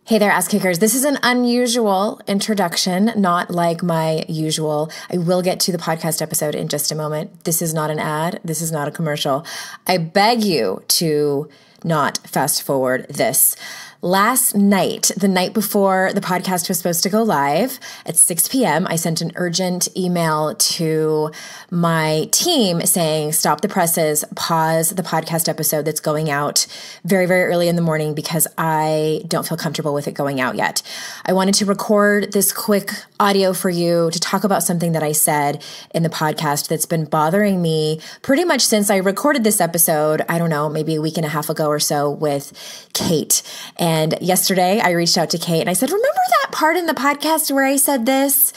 Hey there, ass kickers. This is an unusual introduction, not like my usual. I will get to the podcast episode in just a moment. This is not an ad. This is not a commercial. I beg you to not fast forward this. Last night, the night before the podcast was supposed to go live at 6 p.m., I sent an urgent email to my team saying, stop the presses, pause the podcast episode that's going out very, very early in the morning because I don't feel comfortable with it going out yet. I wanted to record this quick audio for you to talk about something that I said in the podcast that's been bothering me pretty much since I recorded this episode, I don't know, maybe a week and a half ago or so with Kate. And yesterday I reached out to Kate and I said, remember that part in the podcast where I said this?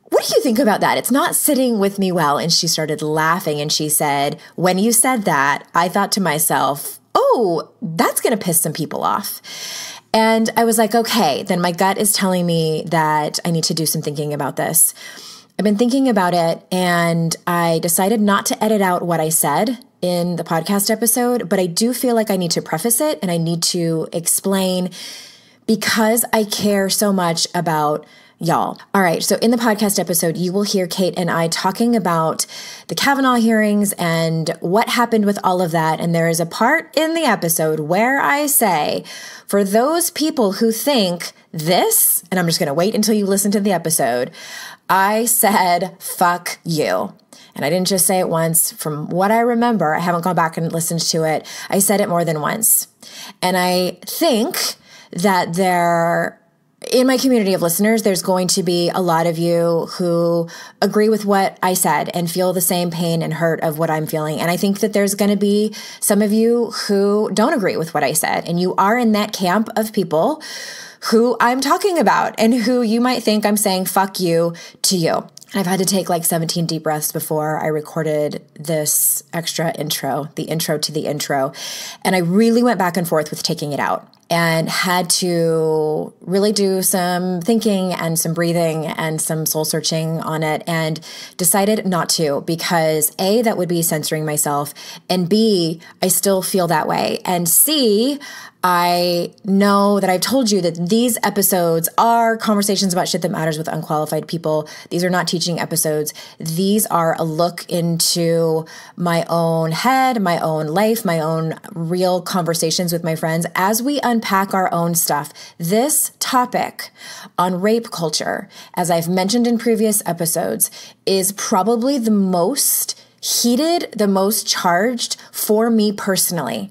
What do you think about that? It's not sitting with me well. And she started laughing and she said, when you said that, I thought to myself, oh, that's going to piss some people off. And I was like, okay, then my gut is telling me that I need to do some thinking about this. I've been thinking about it and I decided not to edit out what I said in the podcast episode, but I do feel like I need to preface it and I need to explain because I care so much about y'all. All right. So in the podcast episode, you will hear Kate and I talking about the Kavanaugh hearings and what happened with all of that. And there is a part in the episode where I say, for those people who think this, and I'm just going to wait until you listen to the episode, I said, fuck you. And I didn't just say it once. From what I remember, I haven't gone back and listened to it. I said it more than once. And I think that in my community of listeners, there's going to be a lot of you who agree with what I said and feel the same pain and hurt of what I'm feeling. And I think that there's going to be some of you who don't agree with what I said. And you are in that camp of people who I'm talking about and who you might think I'm saying fuck you to you. I've had to take like 17 deep breaths before I recorded this extra intro, the intro to the intro. And I really went back and forth with taking it out and had to really do some thinking and some breathing and some soul searching on it and decided not to because A, that would be censoring myself, and B, I still feel that way, and C, I know that I've told you that these episodes are conversations about shit that matters with unqualified people. These are not teaching episodes. These are a look into my own head, my own life, my own real conversations with my friends as we unpack our own stuff. This topic on rape culture, as I've mentioned in previous episodes, is probably the most heated, the most charged for me personally.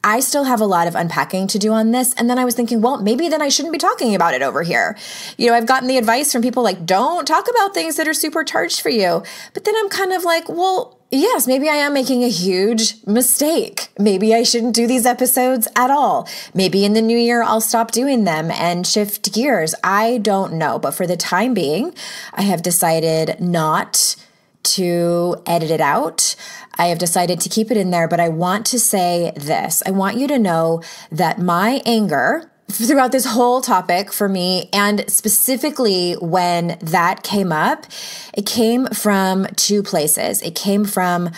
I still have a lot of unpacking to do on this. And then I was thinking, well, maybe then I shouldn't be talking about it over here. You know, I've gotten the advice from people like, don't talk about things that are super charged for you. But then I'm kind of like, well, yes, maybe I am making a huge mistake. Maybe I shouldn't do these episodes at all. Maybe in the new year, I'll stop doing them and shift gears. I don't know. But for the time being, I have decided not to edit it out. I have decided to keep it in there, but I want to say this. I want you to know that my anger throughout this whole topic for me, and specifically when that came up, it came from two places. It came from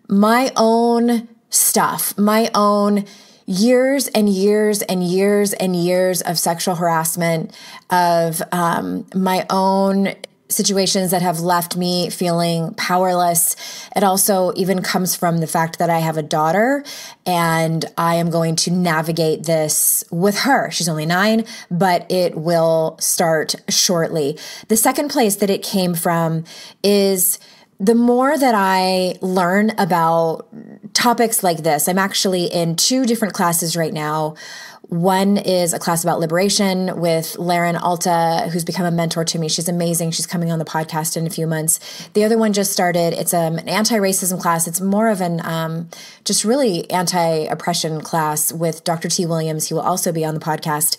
my own stuff, my own years and years and years and years of sexual harassment, of my own situations that have left me feeling powerless. It also even comes from the fact that I have a daughter and I am going to navigate this with her. She's only 9, but it will start shortly. The second place that it came from is the more that I learn about topics like this. I'm actually in 2 different classes right now. One is a class about liberation with Laren Alta, who's become a mentor to me. She's amazing. She's coming on the podcast in a few months. The other one just started. It's an anti-racism class. It's more of an just really anti-oppression class with Dr. T. Williams. He will also be on the podcast.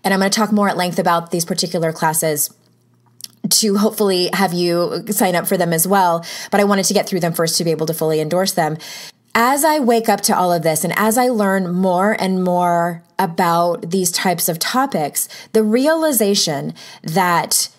And I'm going to talk more at length about these particular classes to hopefully have you sign up for them as well. But I wanted to get through them first to be able to fully endorse them. As I wake up to all of this and as I learn more and more about these types of topics, the realization that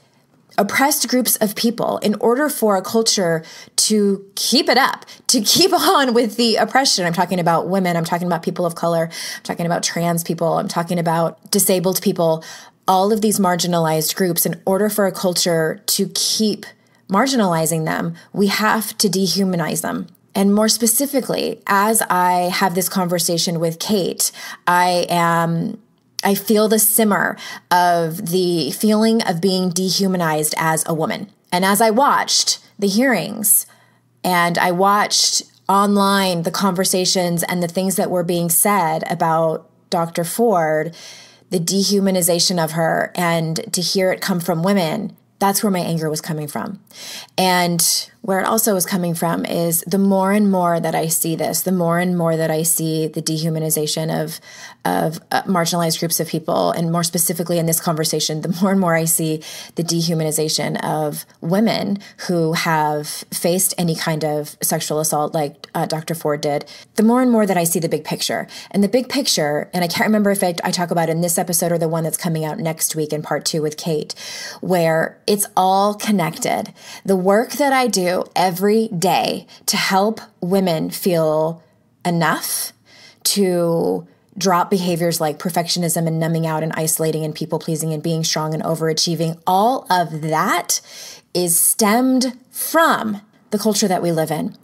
oppressed groups of people in order for a culture to keep it up, to keep on with the oppression. I'm talking about women. I'm talking about people of color. I'm talking about trans people. I'm talking about disabled people. All of these marginalized groups, in order for a culture to keep marginalizing them, we have to dehumanize them. And more specifically, as I have this conversation with Kate, I feel the simmer of the feeling of being dehumanized as a woman. And as I watched the hearings and I watched online the conversations and the things that were being said about Dr. Ford, the dehumanization of her, and to hear it come from women, that's where my anger was coming from. And where it also was coming from is the more and more that I see this, the more and more that I see the dehumanization of marginalized groups of people, and more specifically in this conversation, the more and more I see the dehumanization of women who have faced any kind of sexual assault like Dr. Ford did, the more and more that I see the big picture. And the big picture, and I can't remember if I talk about it in this episode or the one that's coming out next week in part 2 with Kate, where it's all connected. The work that I do every day to help women feel enough to drop behaviors like perfectionism and numbing out and isolating and people pleasing and being strong and overachieving, all of that is stemmed from the culture that we live in.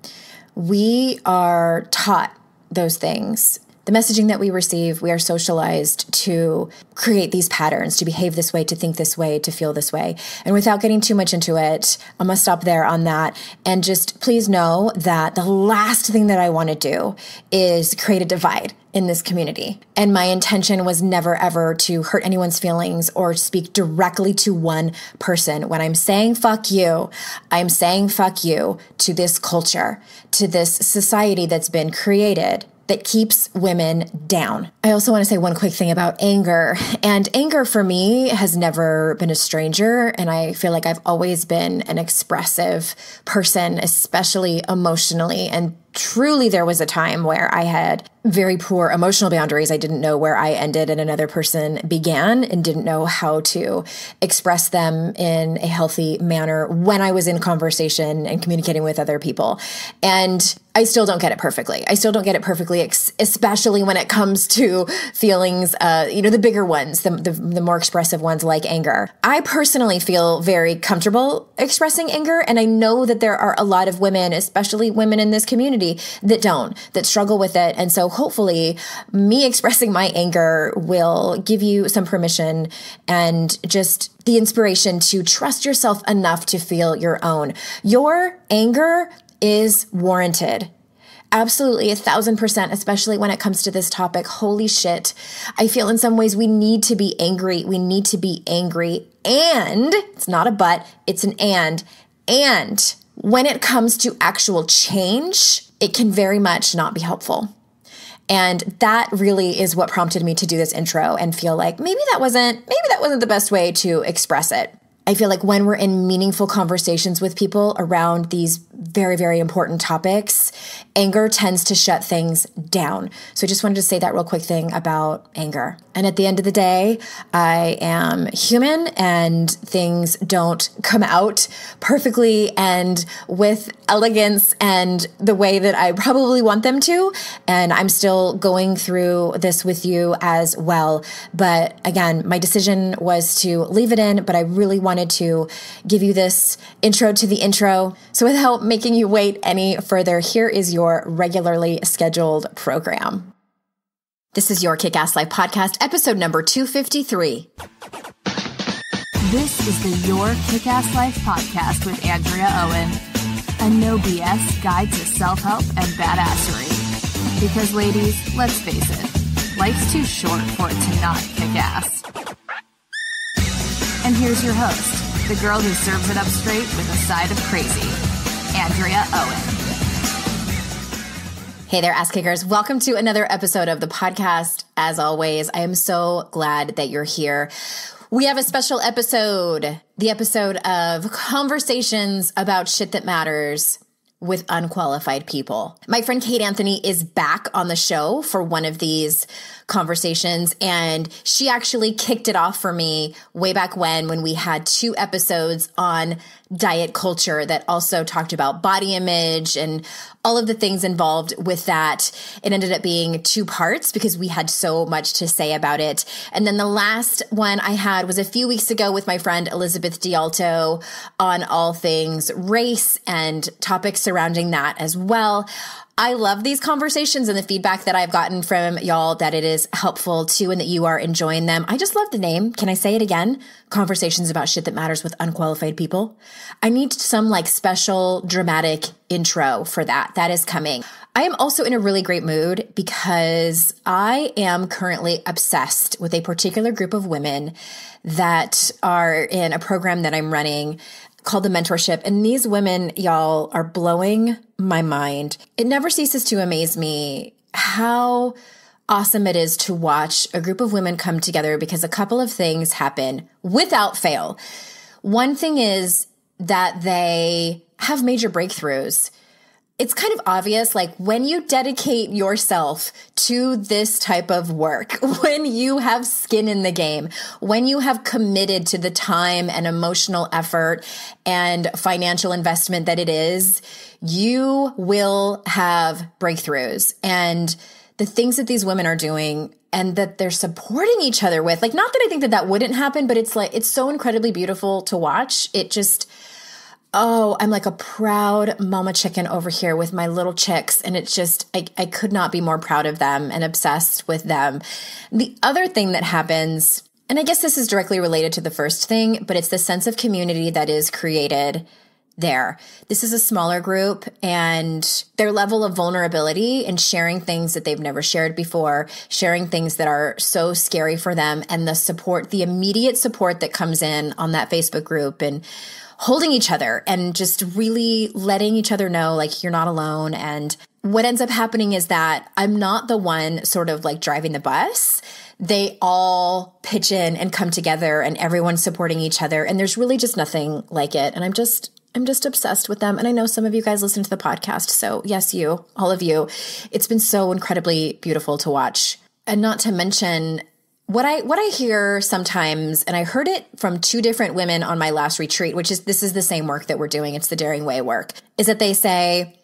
We are taught those things. The messaging that we receive, we are socialized to create these patterns, to behave this way, to think this way, to feel this way. And without getting too much into it, I'm going to stop there on that. And just please know that the last thing that I want to do is create a divide in this community. And my intention was never, ever to hurt anyone's feelings or speak directly to one person. When I'm saying fuck you, I'm saying fuck you to this culture, to this society that's been created that keeps women down. I also want to say one quick thing about anger. And anger for me has never been a stranger. And I feel like I've always been an expressive person, especially emotionally. And truly, there was a time where I had very poor emotional boundaries. I didn't know where I ended and another person began, and didn't know how to express them in a healthy manner when I was in conversation and communicating with other people. And I still don't get it perfectly. Especially when it comes to feelings, the bigger ones, the more expressive ones like anger. I personally feel very comfortable expressing anger. And I know that there are a lot of women, especially women in this community, that struggle with it. And so hopefully me expressing my anger will give you some permission and just the inspiration to trust yourself enough to feel your own. Your anger is warranted. Absolutely, 1,000%, especially when it comes to this topic. Holy shit. I feel in some ways we need to be angry. We need to be angry. And it's not a but, it's an and. And when it comes to actual change, it can very much not be helpful. And that really is what prompted me to do this intro and feel like maybe that wasn't the best way to express it. I feel like when we're in meaningful conversations with people around these very, very important topics, anger tends to shut things down. So I just wanted to say that real quick thing about anger. And at the end of the day, I am human and things don't come out perfectly and with elegance and the way that I probably want them to. And I'm still going through this with you as well. But again, my decision was to leave it in, but I really wanted to give you this intro to the intro. So without making you wait any further, here is your regularly scheduled program. This is your Kick-Ass Life podcast, episode number 253. This is the Your Kick-Ass Life podcast with Andrea Owen, a no BS guide to self-help and badassery. Because ladies, let's face it, life's too short for it to not kick ass. And here's your host, the girl who serves it up straight with a side of crazy, Andrea Owen. Hey there, ass kickers. Welcome to another episode of the podcast. As always, I am so glad that you're here. We have a special episode, the episode of conversations about shit that matters with unqualified people. My friend Kate Anthony is back on the show for one of these conversations, and she actually kicked it off for me way back when we had 2 episodes on diet culture that also talked about body image and all of the things involved with that. It ended up being 2 parts because we had so much to say about it. And then the last one I had was a few weeks ago with my friend Elizabeth D'Alto on all things race and topics surrounding that as well. I love these conversations and the feedback that I've gotten from y'all that it is helpful too and that you are enjoying them. I just love the name. Can I say it again? Conversations about shit that matters with unqualified people. I need some like special dramatic intro for that. That is coming. I am also in a really great mood because I am currently obsessed with a particular group of women that are in a program that I'm running called the mentorship. And these women, y'all, are blowing my mind. It never ceases to amaze me how awesome it is to watch a group of women come together because a couple of things happen without fail. One thing is that they have major breakthroughs. It's kind of obvious, like when you dedicate yourself to this type of work, when you have skin in the game, when you have committed to the time and emotional effort and financial investment that it is, you will have breakthroughs. And the things that these women are doing and that they're supporting each other with, like, not that I think that that wouldn't happen, but it's like, it's so incredibly beautiful to watch. It just, oh, I'm like a proud mama chicken over here with my little chicks. And it's just, I could not be more proud of them and obsessed with them. The other thing that happens, and I guess this is directly related to the first thing, but it's the sense of community that is created there. This is a smaller group, and their level of vulnerability and sharing things that they've never shared before, sharing things that are so scary for them, and the support, the immediate support that comes in on that Facebook group, and holding each other and just really letting each other know, like, you're not alone. And what ends up happening is that I'm not the one sort of like driving the bus. They all pitch in and come together and everyone's supporting each other. And there's really just nothing like it. And I'm just obsessed with them. And I know some of you guys listen to the podcast. So yes, you, all of you, it's been so incredibly beautiful to watch. And not to mention what I hear sometimes, and I heard it from 2 different women on my last retreat, this is the same work that we're doing. It's the Daring Way work, is that they say,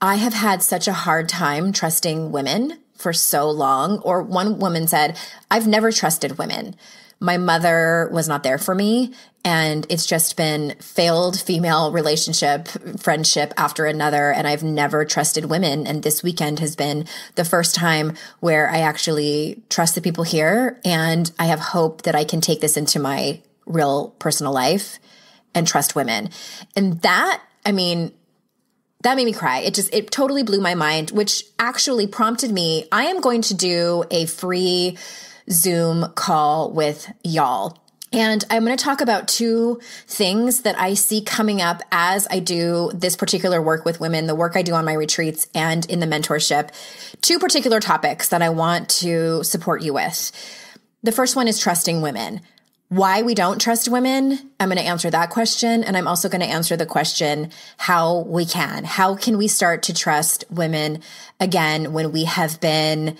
I have had such a hard time trusting women for so long. Or one woman said, I've never trusted women. My mother was not there for me. And it's just been failed female relationship, friendship after another. And I've never trusted women. And this weekend has been the first time where I actually trust the people here. And I have hope that I can take this into my real personal life and trust women. And that, I mean, that made me cry. It totally blew my mind, which actually prompted me. I am going to do a free Zoom call with y'all. And I'm going to talk about 2 things that I see coming up as I do this particular work with women, the work I do on my retreats and in the mentorship. 2 particular topics that I want to support you with. The first one is trusting women. Why we don't trust women, I'm going to answer that question. And I'm also going to answer the question, how we can. How can we start to trust women again when we have been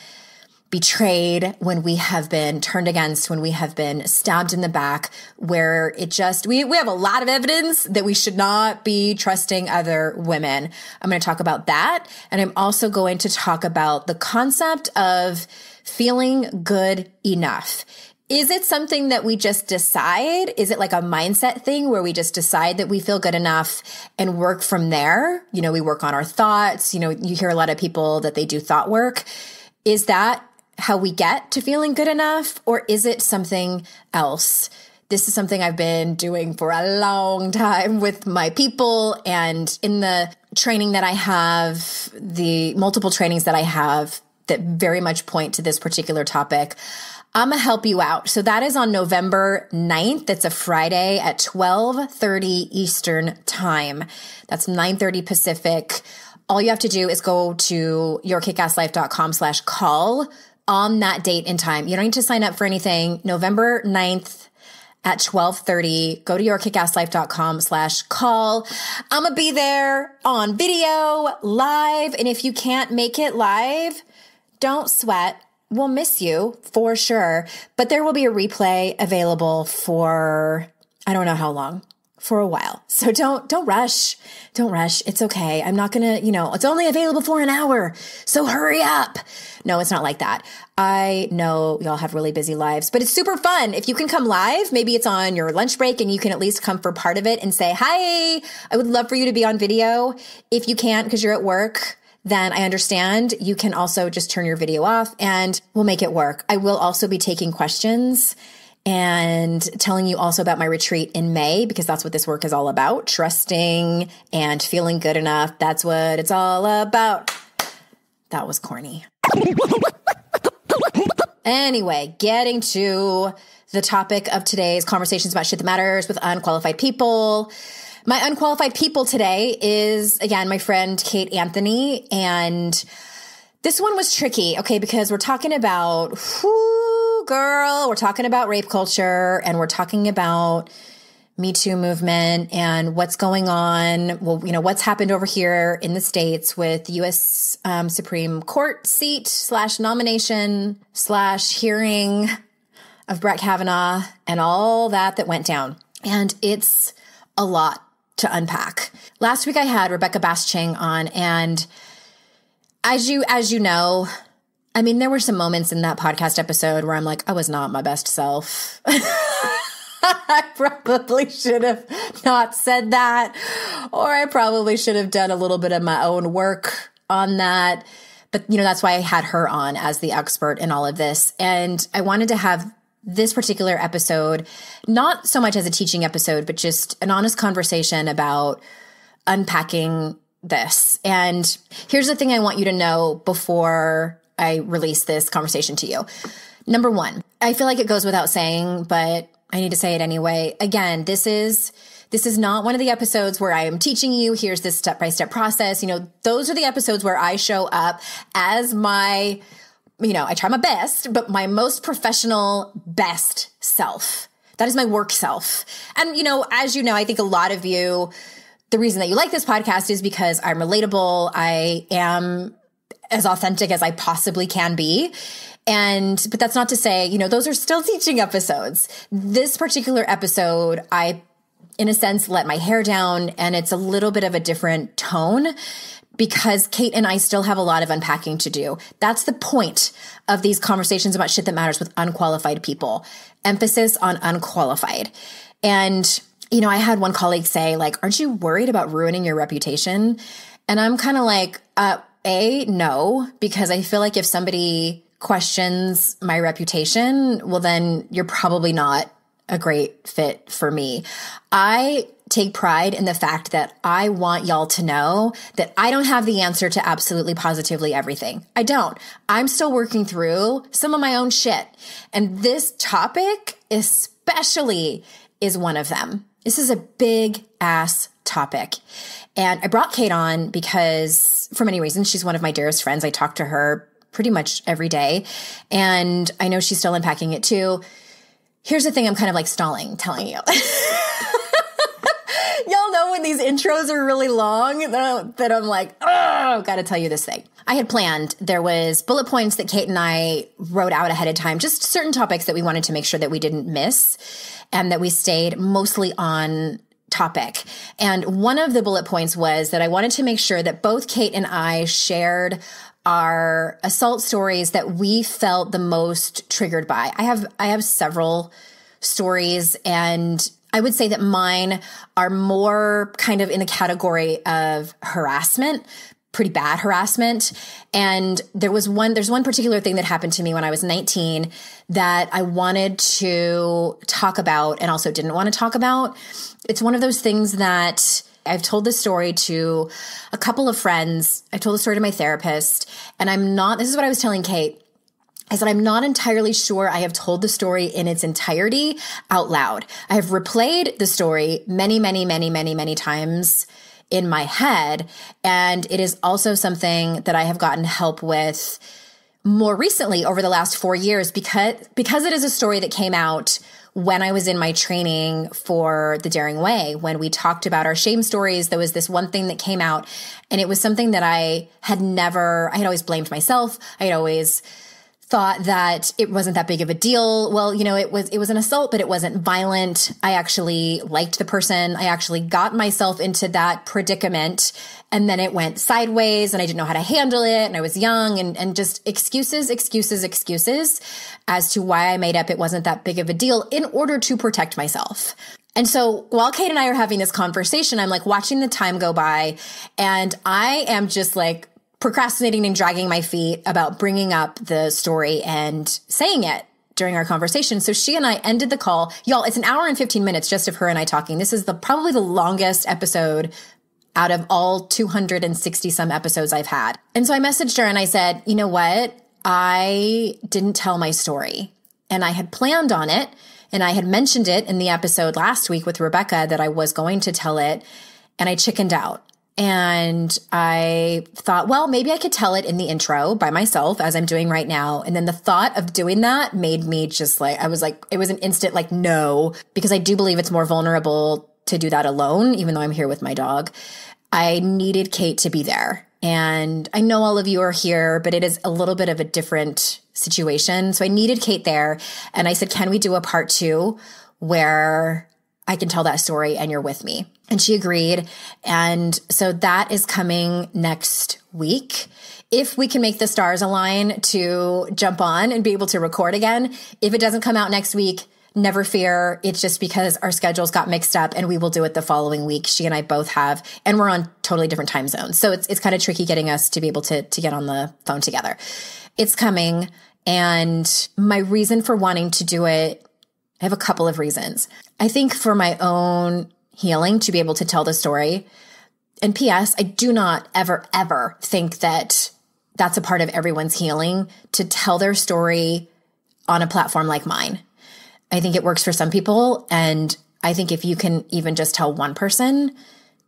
betrayed, when we have been turned against, when we have been stabbed in the back, where it just, we have a lot of evidence that we should not be trusting other women. I'm going to talk about that. And I'm also going to talk about the concept of feeling good enough. Is it something that we just decide? Is it like a mindset thing where we just decide that we feel good enough and work from there? You know, we work on our thoughts. You know, you hear a lot of people that they do thought work. Is that how we get to feeling good enough, or is it something else? This is something I've been doing for a long time with my people, and in the training that I have, the multiple trainings that I have that very much point to this particular topic, I'm going to help you out. So that is on November 9th. That's a Friday at 12:30 Eastern time. That's 9:30 Pacific. All you have to do is go to yourkickasslife.com/call on that date and time. You don't need to sign up for anything. November 9th at 12:30. Go to yourkickasslife.com/call. I'm going to be there on video, live. And if you can't make it live, don't sweat. We'll miss you for sure. But there will be a replay available for, I don't know how long, for a while. So don't rush. Don't rush. It's okay. I'm not going to, it's only available for an hour. So hurry up. No, it's not like that. I know y'all have really busy lives, but it's super fun. If you can come live, maybe it's on your lunch break and you can at least come for part of it and say, hi, I would love for you to be on video. If you can't because you're at work, then I understand. You can also just turn your video off and we'll make it work. I will also be taking questions and telling you also about my retreat in May, because that's what this work is all about. Trusting and feeling good enough. That's what it's all about. That was corny. Anyway, getting to the topic of today's conversations about shit that matters with unqualified people. My unqualified people today is, again, my friend Kate Anthony. And this one was tricky, okay, because we're talking about, we're talking about rape culture and we're talking about Me Too movement and what's going on. Well, what's happened over here in the States with the U.S. Supreme Court seat / nomination / hearing of Brett Kavanaugh and all that went down. And it's a lot to unpack. Last week I had Rebecca Basching on, and as you know, I mean, there were some moments in that podcast episode where I'm like, I was not my best self. I probably should have not said that, or I probably should have done a little bit of my own work on that. But, that's why I had her on as the expert in all of this. And I wanted to have this particular episode, not so much as a teaching episode, but just an honest conversation about unpacking this. And here's the thing I want you to know before I release this conversation to you. Number one, I feel like it goes without saying, but I need to say it anyway. Again, this is not one of the episodes where I am teaching you, here's this step-by-step process. Those are the episodes where I show up as my, I try my best, but my most professional, best self. That is my work self. And, as you know, I think a lot of you, the reason that you like this podcast is because I'm relatable. I am as authentic as I possibly can be. But that's not to say, those are still teaching episodes. This particular episode, I, in a sense, let my hair down, and it's a little bit of a different tone because Kate and I still have a lot of unpacking to do. That's the point of these conversations about shit that matters with unqualified people. Emphasis on unqualified. And, I had one colleague say, aren't you worried about ruining your reputation? And I'm kind of like, no, because I feel like if somebody questions my reputation, well, then you're probably not a great fit for me. I take pride in the fact that I want y'all to know that I don't have the answer to absolutely positively everything. I don't. I'm still working through some of my own shit. And this topic especially is one of them. This is a big ass topic. And I brought Kate on because for many reasons, she's one of my dearest friends. I talk to her pretty much every day. And I know she's still unpacking it too. Here's the thing, I'm kind of stalling telling you. Y'all know when these intros are really long that I'm like, oh, got to tell you this thing. I had planned, there was bullet points that Kate and I wrote out ahead of time, just certain topics that we wanted to make sure that we didn't miss and that we stayed mostly on topic. And one of the bullet points was that I wanted to make sure that both Kate and I shared our assault stories that we felt the most triggered by. I have several stories, and I would say that mine are more kind of in the category of harassment, pretty bad harassment. And there's one particular thing that happened to me when I was 19 that I wanted to talk about and also didn't want to talk about. It's one of those things that I've told this story to a couple of friends. I told the story to my therapist, and this is what I was telling Kate. I said, I'm not entirely sure I have told the story in its entirety out loud. I have replayed the story many, many, many, many, many times in my head. And it is also something that I have gotten help with more recently over the last 4 years because it is a story that came out when I was in my training for the Daring Way, when we talked about our shame stories, there was this one thing that came out, and it was something that I had always blamed myself. I had always thought that it wasn't that big of a deal. Well, it was an assault, but it wasn't violent. I actually liked the person. I actually got myself into that predicament, and then it went sideways and I didn't know how to handle it. And I was young and just excuses as to why I made up it wasn't that big of a deal in order to protect myself. And so while Kate and I are having this conversation, I'm like watching the time go by, and I am just like procrastinating and dragging my feet about bringing up the story and saying it during our conversation. So she and I ended the call. Y'all, it's an hour and 15 minutes just of her and I talking. This is probably the longest episode out of all 260 some episodes I've had. And so I messaged her and I said, you know what? I didn't tell my story, and I had planned on it. And I had mentioned it in the episode last week with Rebecca that I was going to tell it, and I chickened out. And I thought, well, maybe I could tell it in the intro by myself as I'm doing right now. And then the thought of doing that made me just like, it was an instant like, no, because I do believe it's more vulnerable to do that alone, even though I'm here with my dog. I needed Kate to be there. And I know all of you are here, but it is a little bit of a different situation. So I needed Kate there. And I said, can we do a part 2 where I can tell that story and you're with me? And she agreed. And so that is coming next week. If we can make the stars align to jump on and be able to record again. If it doesn't come out next week, never fear. It's just because our schedules got mixed up, and we will do it the following week. She and I both have, and we're on totally different time zones. So it's kind of tricky getting us to be able to get on the phone together. It's coming. And my reason for wanting to do it, I have a couple of reasons. I think for my own healing to be able to tell the story. And P.S., I do not ever think that that's a part of everyone's healing to tell their story on a platform like mine. I think it works for some people. And I think if you can even just tell one person,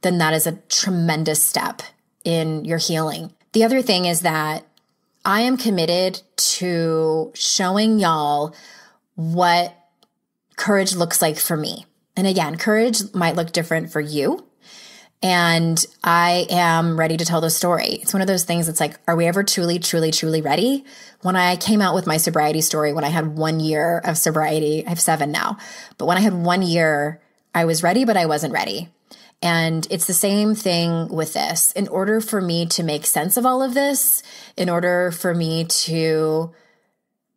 then that is a tremendous step in your healing. The other thing is that I am committed to showing y'all what courage looks like for me. And again, courage might look different for you. And I am ready to tell the story. It's one of those things that's like, are we ever truly ready? When I came out with my sobriety story, when I had 1 year of sobriety, I have 7 now, but when I had 1 year, I was ready, but I wasn't ready. And it's the same thing with this. In order for me to make sense of all of this, in order for me to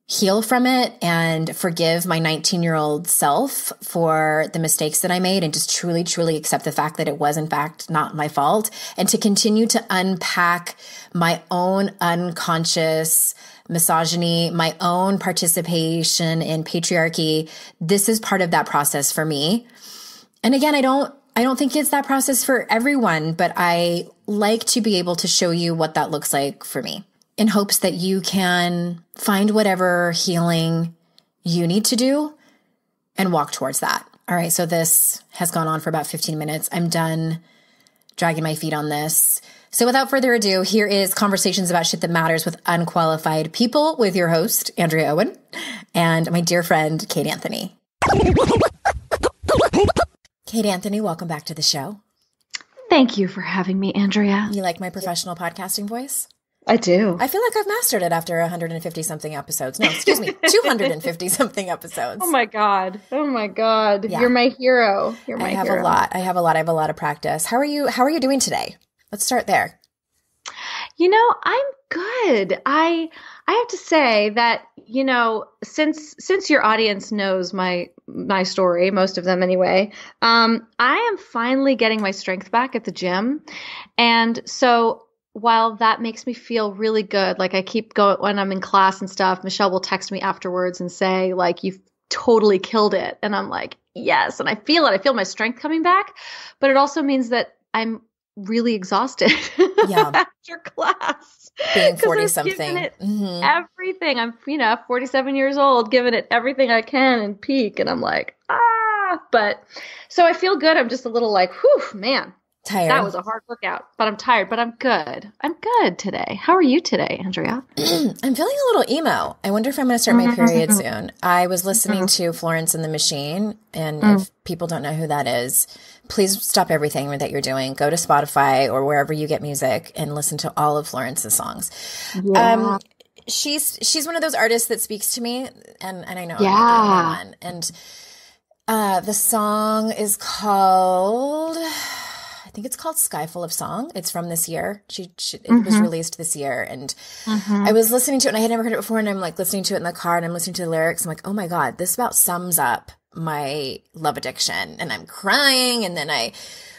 heal from it and forgive my 19-year-old self for the mistakes that I made and just truly accept the fact that it was in fact not my fault, and to continue to unpack my own unconscious misogyny, my own participation in patriarchy. This is part of that process for me. And again, I don't think it's that process for everyone, but I like to be able to show you what that looks like for me, in hopes that you can find whatever healing you need to do and walk towards that. All right, so this has gone on for about 15 minutes. I'm done dragging my feet on this. So without further ado, here is Conversations About Shit That Matters with Unqualified People with your host, Andrea Owen, and my dear friend, Kate Anthony. Kate Anthony, welcome back to the show. Thank you for having me, Andrea. You like my professional podcasting voice? I do. I feel like I've mastered it after 150-something episodes. No, excuse me, 250-something episodes. Oh my God. Yeah. You're my hero. I have a lot. I have a lot of practice. How are you doing today? Let's start there. I'm good. I have to say that, since your audience knows my story, most of them anyway, I am finally getting my strength back at the gym. And so while that makes me feel really good, like I keep going when I'm in class and stuff, Michelle will text me afterwards and say, like, you've totally killed it. And I'm like, yes. And I feel it. I feel my strength coming back, but it also means that I'm really exhausted after class. Being 40-something. Everything. I'm, 47 years old, giving it everything I can and peak. And I'm like, but so I feel good. I'm just a little like, whew, man. Tired. That was a hard workout, but I'm tired, but I'm good. I'm good today. How are you today, Andrea? I'm feeling a little emo. I wonder if I'm going to start my period soon. I was listening to Florence and the Machine, and if people don't know who that is, please stop everything that you're doing. Go to Spotify or wherever you get music and listen to all of Florence's songs. Yeah. She's one of those artists that speaks to me, and I know I'm not the only one. And the song is called, I think it's called Sky Full of Song. It's from this year. It was released this year. And I was listening to it and I had never heard it before. And I'm like listening to it in the car and I'm listening to the lyrics. I'm like, oh my God, this about sums up my love addiction. And I'm crying. And then I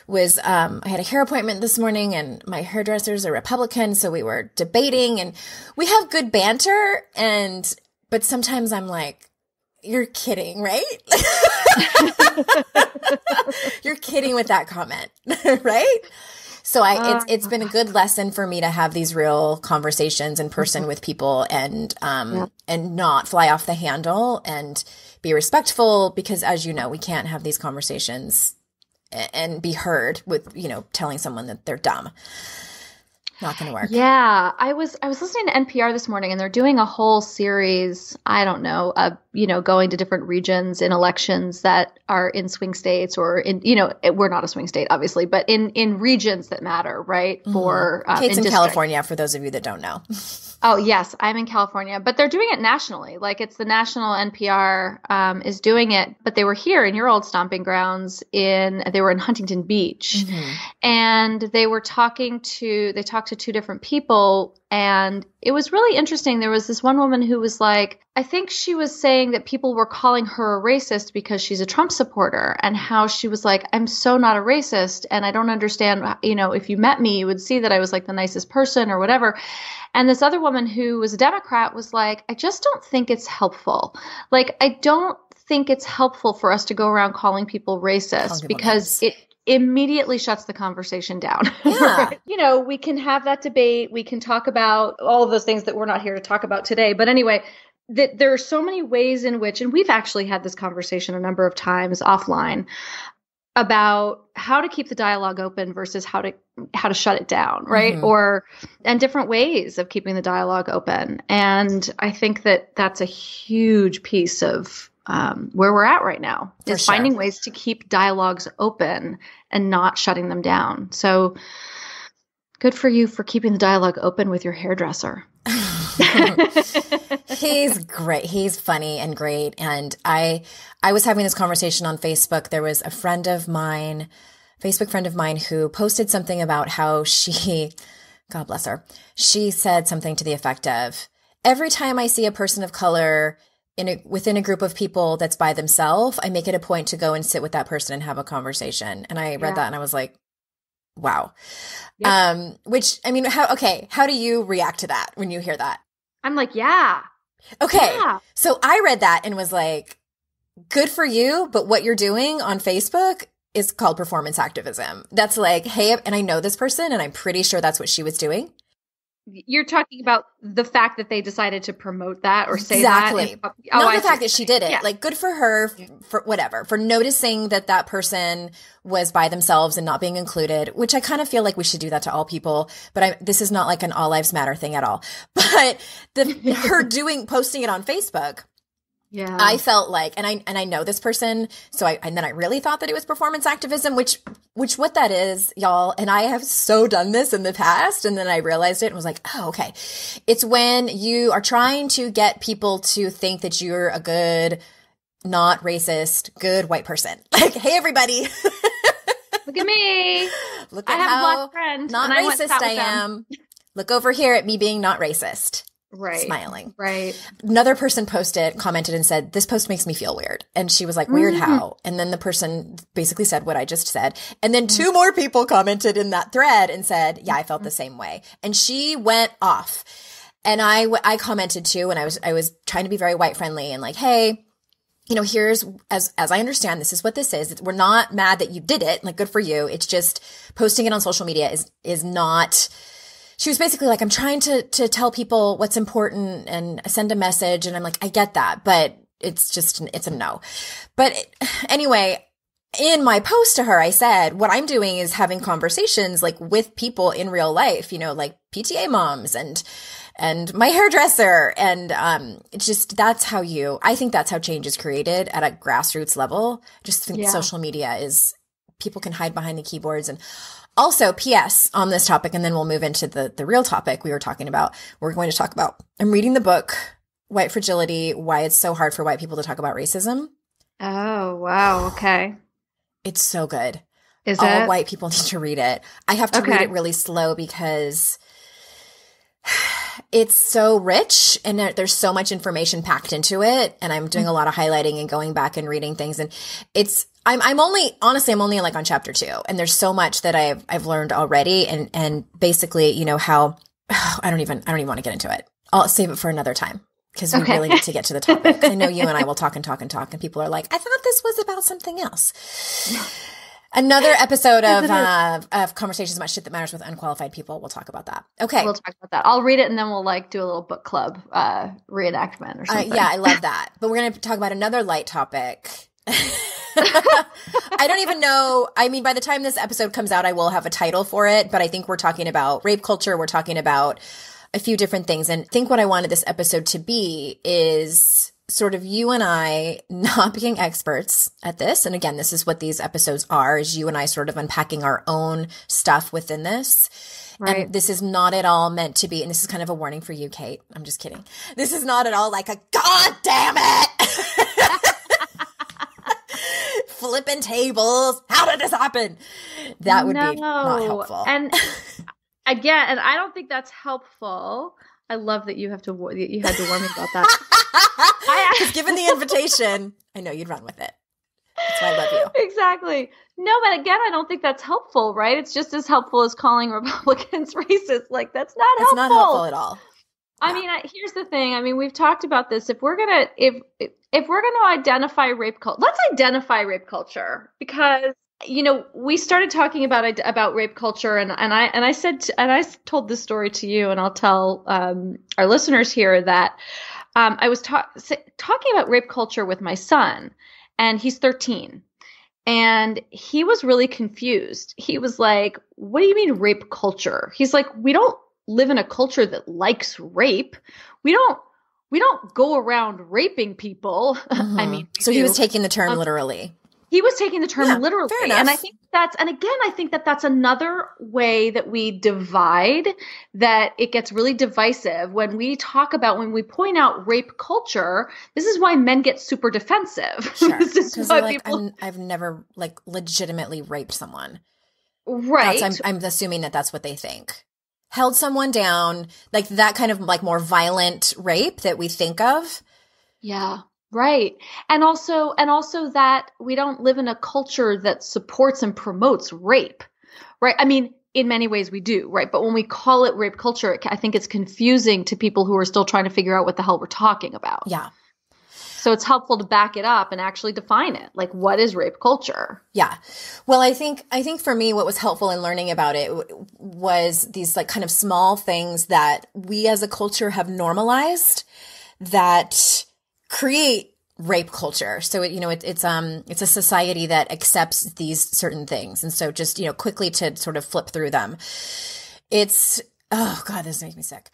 had a hair appointment this morning and my hairdresser's a Republican. So we were debating and we have good banter. But sometimes I'm like, you're kidding, right? You're kidding with that comment, right? So it's been a good lesson for me to have these real conversations in person with people and not fly off the handle and be respectful, because as you know, we can't have these conversations and be heard with, telling someone that they're dumb. Not going to work. Yeah. I was listening to NPR this morning and they're doing a whole series, I don't know, going to different regions in elections that are in swing states or in, we're not a swing state, obviously, but in regions that matter, right? For Kate's in California, for those of you that don't know. Oh, yes, I'm in California, but they're doing it nationally. Like it's the national NPR is doing it, but they were here in your old stomping grounds they were in Huntington Beach, and they talked to two different people, and it was really interesting. There was this one woman who was like, I think she was saying that people were calling her a racist because she's a Trump supporter, and how she was like, I'm so not a racist, and I don't understand, if you met me, you would see that I was like the nicest person or whatever. And this other woman who was a Democrat was like, I just don't think it's helpful. Like, I don't think it's helpful for us to go around calling people racist because it immediately shuts the conversation down. Yeah. We can have that debate. We can talk about all of those things that we're not here to talk about today. But anyway, there are so many ways in which, and we've actually had this conversation a number of times offline, about how to keep the dialogue open versus how to shut it down, right? And different ways of keeping the dialogue open. And I think that that's a huge piece of where we're at right now, is finding ways to keep dialogues open and not shutting them down. So good for you for keeping the dialogue open with your hairdresser. He's great. He's funny and great. And I was having this conversation on Facebook. There was a Facebook friend of mine who posted something about how God bless her, she said something to the effect of, every time I see a person of color within a group of people that's by themselves, I make it a point to go and sit with that person and have a conversation. And I read that and I was like, wow. Yep. Which, I mean, how do you react to that when you hear that? I'm like, yeah. Okay. Yeah. So I read that and was like, good for you. But what you're doing on Facebook is called performance activism. That's like, hey, and I know this person and I'm pretty sure that's what she was doing. You're talking about the fact that they decided to promote that or say exactly. that. Not the fact that she did it. Yeah. Like, good for her for whatever, for noticing that person was by themselves and not being included, which I kind of feel like we should do that to all people. But this is not like an all lives matter thing at all. But her posting it on Facebook. Yeah. I felt like, and I know this person, and then I really thought that it was performance activism, which what that is, y'all, and I have so done this in the past, and then I realized it and was like, oh, okay. It's when you are trying to get people to think that you're a good, not racist, good white person. Like, hey, everybody. Look at me. Look at I have how a black friend, not racist I am. Look over here at me being not racist. Right. Smiling. Right. Another person commented and said, this post makes me feel weird. And she was like, weird how? And then the person basically said what I just said. And then two more people commented in that thread and said, yeah, I felt the same way. And she went off. And I commented too, and I was trying to be very white friendly and like, hey, here's, as I understand, this is what this is. We're not mad that you did it. Like, good for you. It's just posting it on social media is not. She was basically like, I'm trying to tell people what's important and send a message. And I'm like, I get that, but it's a no. But anyway, in my post to her, I said, what I'm doing is having conversations like with people in real life, you know, like PTA moms and my hairdresser. And, I think that's how change is created at a grassroots level. Just think social media is, people can hide behind the keyboards. And also, PS on this topic, and then we'll move into the real topic we were talking about. We're going to talk about, I'm reading the book, White Fragility, Why It's So Hard for White People to Talk About Racism. Oh, wow. Okay. It's so good. Is All it? white people need to read it. I have to read it really slow because it's so rich and there's so much information packed into it. And I'm doing a lot of highlighting and going back and reading things. And I'm only like on chapter 2, and there's so much that I've learned already. And basically, you know, how I don't even want to get into it. I'll save it for another time. Because we really need to get to the topic. I know you and I will talk and talk and talk, and people are like, I thought this was about something else. Another episode of Conversations About Shit That Matters with Unqualified People. We'll talk about that. Okay. We'll talk about that. I'll read it, and then we'll like do a little book club reenactment or something. Yeah, I love that. But we're going to talk about another light topic. I don't even know. I mean, by the time this episode comes out, I will have a title for it. But I think we're talking about rape culture. We're talking about a few different things. And I think what I wanted this episode to be is sort of you and I not being experts at this. And again, this is what these episodes are, is you and I sort of unpacking our own stuff within this. Right. And this is not at all meant to be, and this is kind of a warning for you, Kate. I'm just kidding. This is not at all like a, God damn it! Flipping tables. How did this happen? That would be not helpful. And again, and I don't think that's helpful. I love that you had to warn me about that. Because given the invitation, I know you'd run with it. That's why I love you. Exactly. No, but again, I don't think that's helpful, right? It's just as helpful as calling Republicans racist. Like, that's not helpful. It's not helpful at all. I mean, here's the thing. I mean, we've talked about this. If we're gonna identify rape culture, let's identify rape culture, because you know, we started talking about rape culture, and I told this story to you, and I'll tell our listeners here that I was talking about rape culture with my son, and he's 13, and he was really confused. He was like, "What do you mean rape culture?" He's like, "We don't live in a culture that likes rape. We don't go around raping people." Mm-hmm. I mean, so he was taking the term literally. He was taking the term literally. Fair enough. And I think that's another way that we divide, that it gets really divisive when we point out rape culture. This is why men get super defensive. Sure. This is why I've never like legitimately raped someone. Right. I'm assuming that that's what they think. Held someone down, like that kind of like more violent rape that we think of. Yeah. Right. And also that we don't live in a culture that supports and promotes rape, right? I mean, in many ways we do, right? But when we call it rape culture, I think it's confusing to people who are still trying to figure out what the hell we're talking about. Yeah. So it's helpful to back it up and actually define it. Like, what is rape culture? Yeah. Well, I think for me, what was helpful in learning about it was these like kind of small things that we as a culture have normalized that create rape culture. So it's a society that accepts these certain things. And so just, you know, quickly to sort of flip through them. It's, oh God, this makes me sick.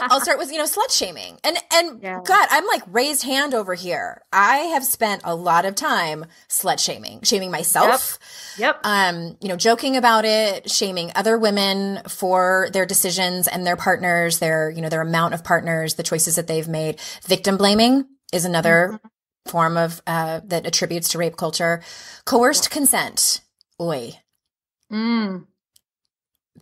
I'll start with, slut shaming. And yeah. God, I'm like raised hand over here. I have spent a lot of time slut shaming myself. Yep. Joking about it, shaming other women for their decisions and their partners, their amount of partners, the choices that they've made. Victim blaming is another form of, that attributes to rape culture. Coerced consent. Oy.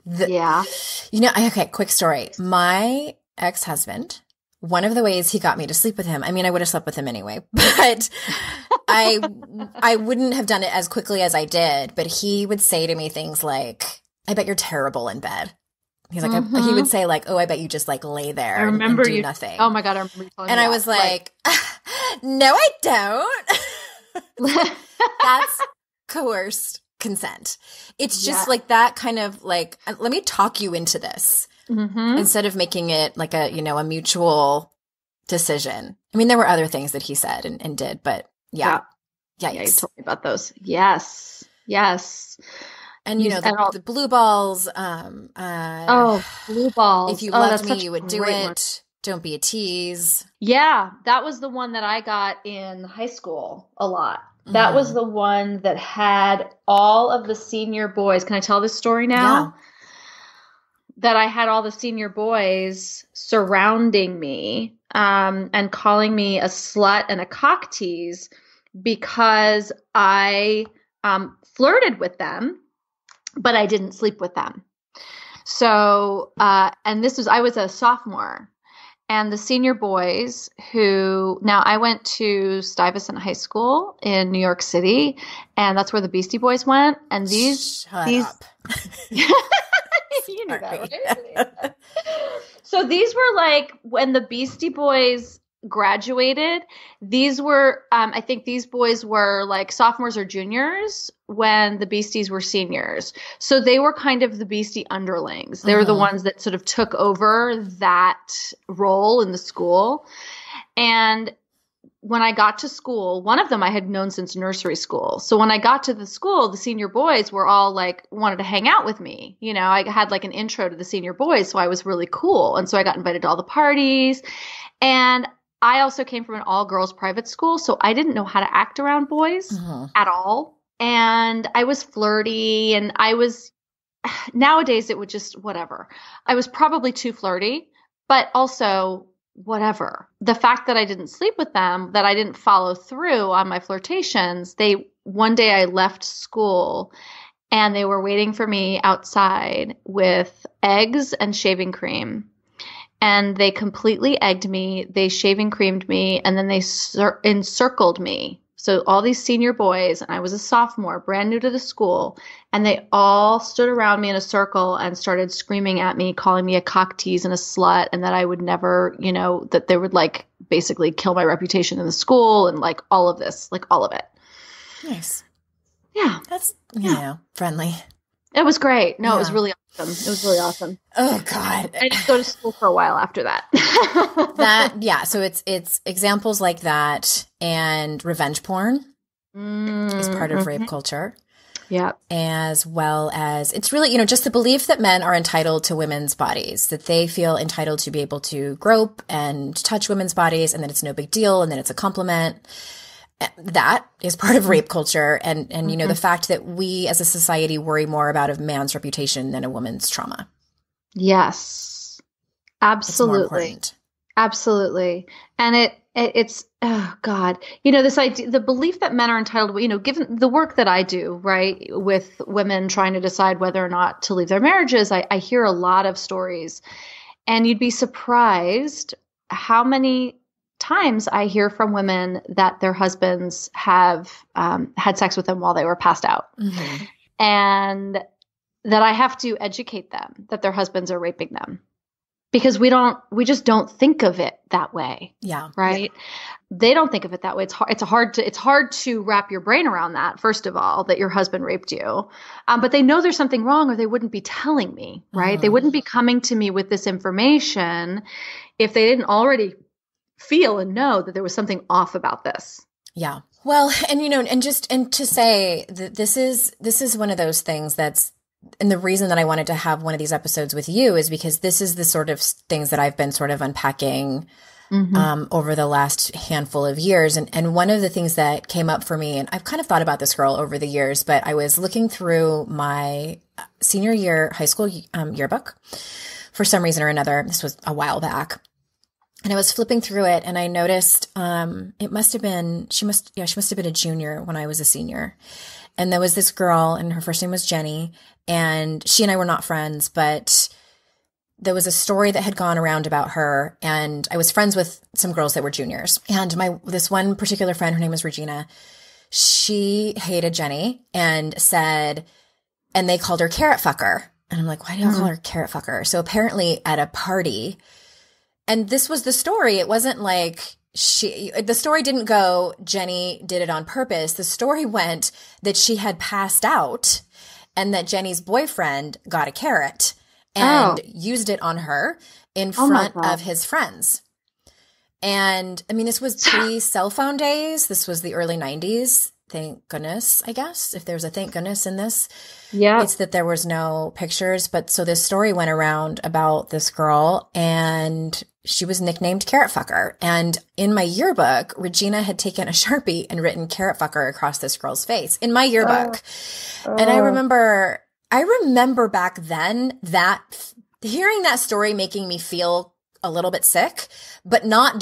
Okay, quick story. My ex-husband, one of the ways he got me to sleep with him, I mean, I would have slept with him anyway, but I wouldn't have done it as quickly as I did, but he would say to me things like, I bet you're terrible in bed. He's like, he would say like, oh, I bet you just like lay there and do nothing. Oh my God, I remember you telling me and I was like, no, I don't. That's coerced consent. It's just like that kind of like, let me talk you into this instead of making it like a mutual decision. I mean, there were other things that he said and did, but yeah. Yeah, you Yikes. told me about those. Yes. Yes. And the blue balls, blue balls. if you loved that's me, such you a would do great it. one. Don't be a tease. Yeah, that was the one that I got in high school a lot. That was the one that had all of the senior boys. Can I tell this story now? Yeah. That I had all the senior boys surrounding me and calling me a slut and a cock tease because I flirted with them, but I didn't sleep with them. So, and I was a sophomore. And the senior boys now I went to Stuyvesant High School in New York City, and that's where the Beastie Boys went. And these up. you knew that, right? So these were like when the Beastie Boys graduated. These were, I think these boys were like sophomores or juniors when the Beasties were seniors. So they were kind of the Beastie underlings. They were the ones that sort of took over that role in the school. And when I got to school, one of them I had known since nursery school. So when I got to the school, the senior boys were all like, wanted to hang out with me. I had like an intro to the senior boys. So I was really cool. And so I got invited to all the parties. And I also came from an all girls private school. So I didn't know how to act around boys at all. And I was flirty, and nowadays it would just whatever. I was probably too flirty, but also whatever. The fact that I didn't sleep with them, that I didn't follow through on my flirtations, one day I left school and they were waiting for me outside with eggs and shaving cream. And they completely egged me, they shaving creamed me, and then they encircled me. So all these senior boys, and I was a sophomore, brand new to the school, and they all stood around me in a circle and started screaming at me, calling me a cock tease and a slut, and that I would never, that they would like basically kill my reputation in the school and like all of this, like all of it. Nice. Yeah. That's, friendly. It was great. No, It was really awesome. It was really awesome. Oh God. I didn't go to school for a while after that. So it's examples like that, and revenge porn is part of rape culture. Yeah. As well as it's really, just the belief that men are entitled to women's bodies, that they feel entitled to be able to grope and touch women's bodies, and that it's no big deal, and that it's a compliment. That is part of rape culture. And the fact that we as a society worry more about a man's reputation than a woman's trauma. Yes, absolutely. It's more important. Absolutely. And it's, oh God, this idea, the belief that men are entitled to, given the work that I do, right, with women trying to decide whether or not to leave their marriages, I hear a lot of stories, and you'd be surprised how many times I hear from women that their husbands have had sex with them while they were passed out, and that I have to educate them that their husbands are raping them, because we just don't think of it that way. Yeah. Right. Yeah. They don't think of it that way. It's hard to wrap your brain around that. First of all, that your husband raped you, but they know there's something wrong, or they wouldn't be telling me, right? They wouldn't be coming to me with this information if they didn't already feel and know that there was something off about this. Yeah. Well, and and to say that this is one of those things that's, and the reason that I wanted to have one of these episodes with you is because this is the sort of things that I've been sort of unpacking over the last handful of years. And one of the things that came up for me, and I've kind of thought about this girl over the years, but I was looking through my senior year high school yearbook for some reason or another. This was a while back. And I was flipping through it, and I noticed she must have been a junior when I was a senior. And there was this girl, and her first name was Jenny, and she and I were not friends, but there was a story that had gone around about her, and I was friends with some girls that were juniors. And this one particular friend, her name was Regina, she hated Jenny and they called her carrot fucker. And I'm like, why do y'all call her carrot fucker? So apparently at a party, and this was the story. It wasn't like the story didn't go, Jenny did it on purpose. The story went that she had passed out and that Jenny's boyfriend got a carrot and used it on her in front of his friends. And I mean, this was pre-cell phone days. This was the early 90s. thank goodness, I guess, if there's a thank goodness in this, Yeah. it's that there was no pictures. But so this story went around about this girl, and she was nicknamed Carrot Fucker. And in my yearbook, Regina had taken a Sharpie and written Carrot Fucker across this girl's face in my yearbook. And I remember back then that hearing that story making me feel a little bit sick, but not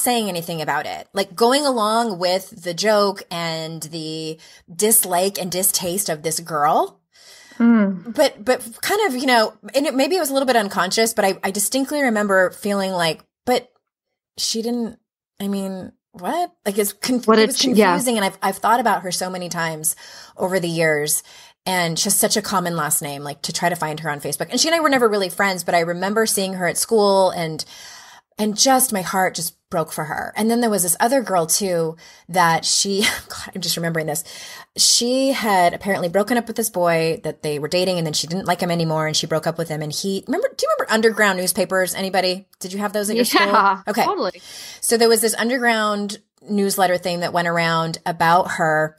saying anything about it. Like going along with the joke and the dislike and distaste of this girl. But kind of, and maybe it was a little bit unconscious, but I distinctly remember feeling like, but she didn't, I mean, what? Like it was confusing. And I've thought about her so many times over the years. And she's such a common last name, like to try to find her on Facebook. And she and I were never really friends, but I remember seeing her at school and just my heart just broke for her. And then there was this other girl too that God, I'm just remembering this. She had apparently broken up with this boy that they were dating, and then she didn't like him anymore and she broke up with him. And do you remember underground newspapers? Anybody? Did you have those at your school? Yeah, okay. Totally. So there was this underground newsletter thing that went around about her.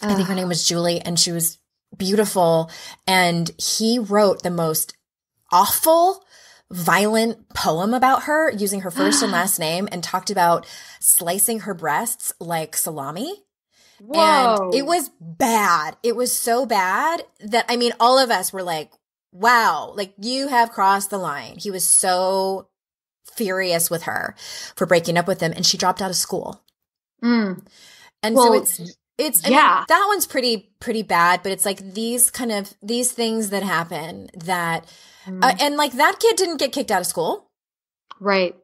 I think her name was Julie, and she was beautiful. And he wrote the most awful, violent poem about her using her first and last name, and talked about slicing her breasts like salami. Whoa. And it was bad. It was so bad that, I mean, all of us were like, wow, like you have crossed the line. He was so furious with her for breaking up with him, and she dropped out of school. And so it's I mean, that one's pretty bad, but it's like these things that happen that, and like that kid didn't get kicked out of school. Right.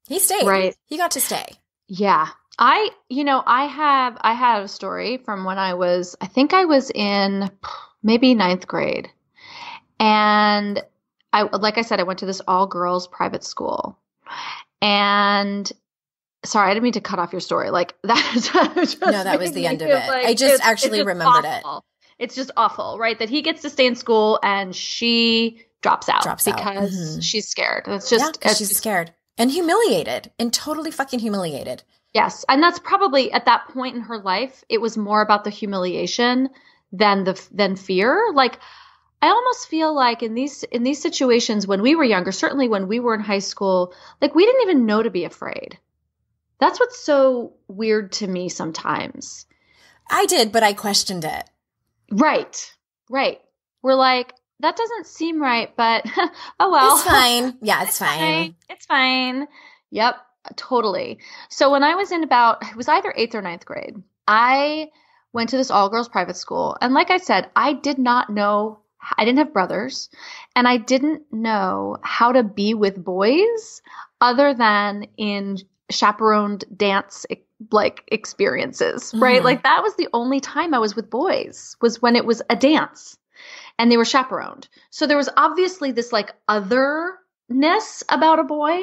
He stayed. Right. He got to stay. Yeah. I had a story from when I think I was in maybe 9th grade. And like I said, I went to this all girls private school, and sorry, I didn't mean to cut off your story. Like that. No, that was the end of it. Like, I just actually remembered awful. It's just awful, right? That he gets to stay in school and she drops out because she's scared. It's just she's scared and humiliated and totally fucking humiliated. Yes, and that's probably at that point in her life, it was more about the humiliation than fear. Like I almost feel like in these situations when we were younger, certainly when we were in high school, like we didn't even know to be afraid. That's what's so weird to me sometimes. I did, but I questioned it. Right. We're like, that doesn't seem right, but oh well. It's fine. Yeah, it's fine. It's fine. Yep, totally. So when I was in it was either 8th or 9th grade, I went to this all-girls private school. And like I said, I did not know, I didn't have brothers, and I didn't know how to be with boys other than in chaperoned dance experiences, right? Like that was the only time I was with boys, was when it was a dance and they were chaperoned. So there was obviously this like otherness about a boy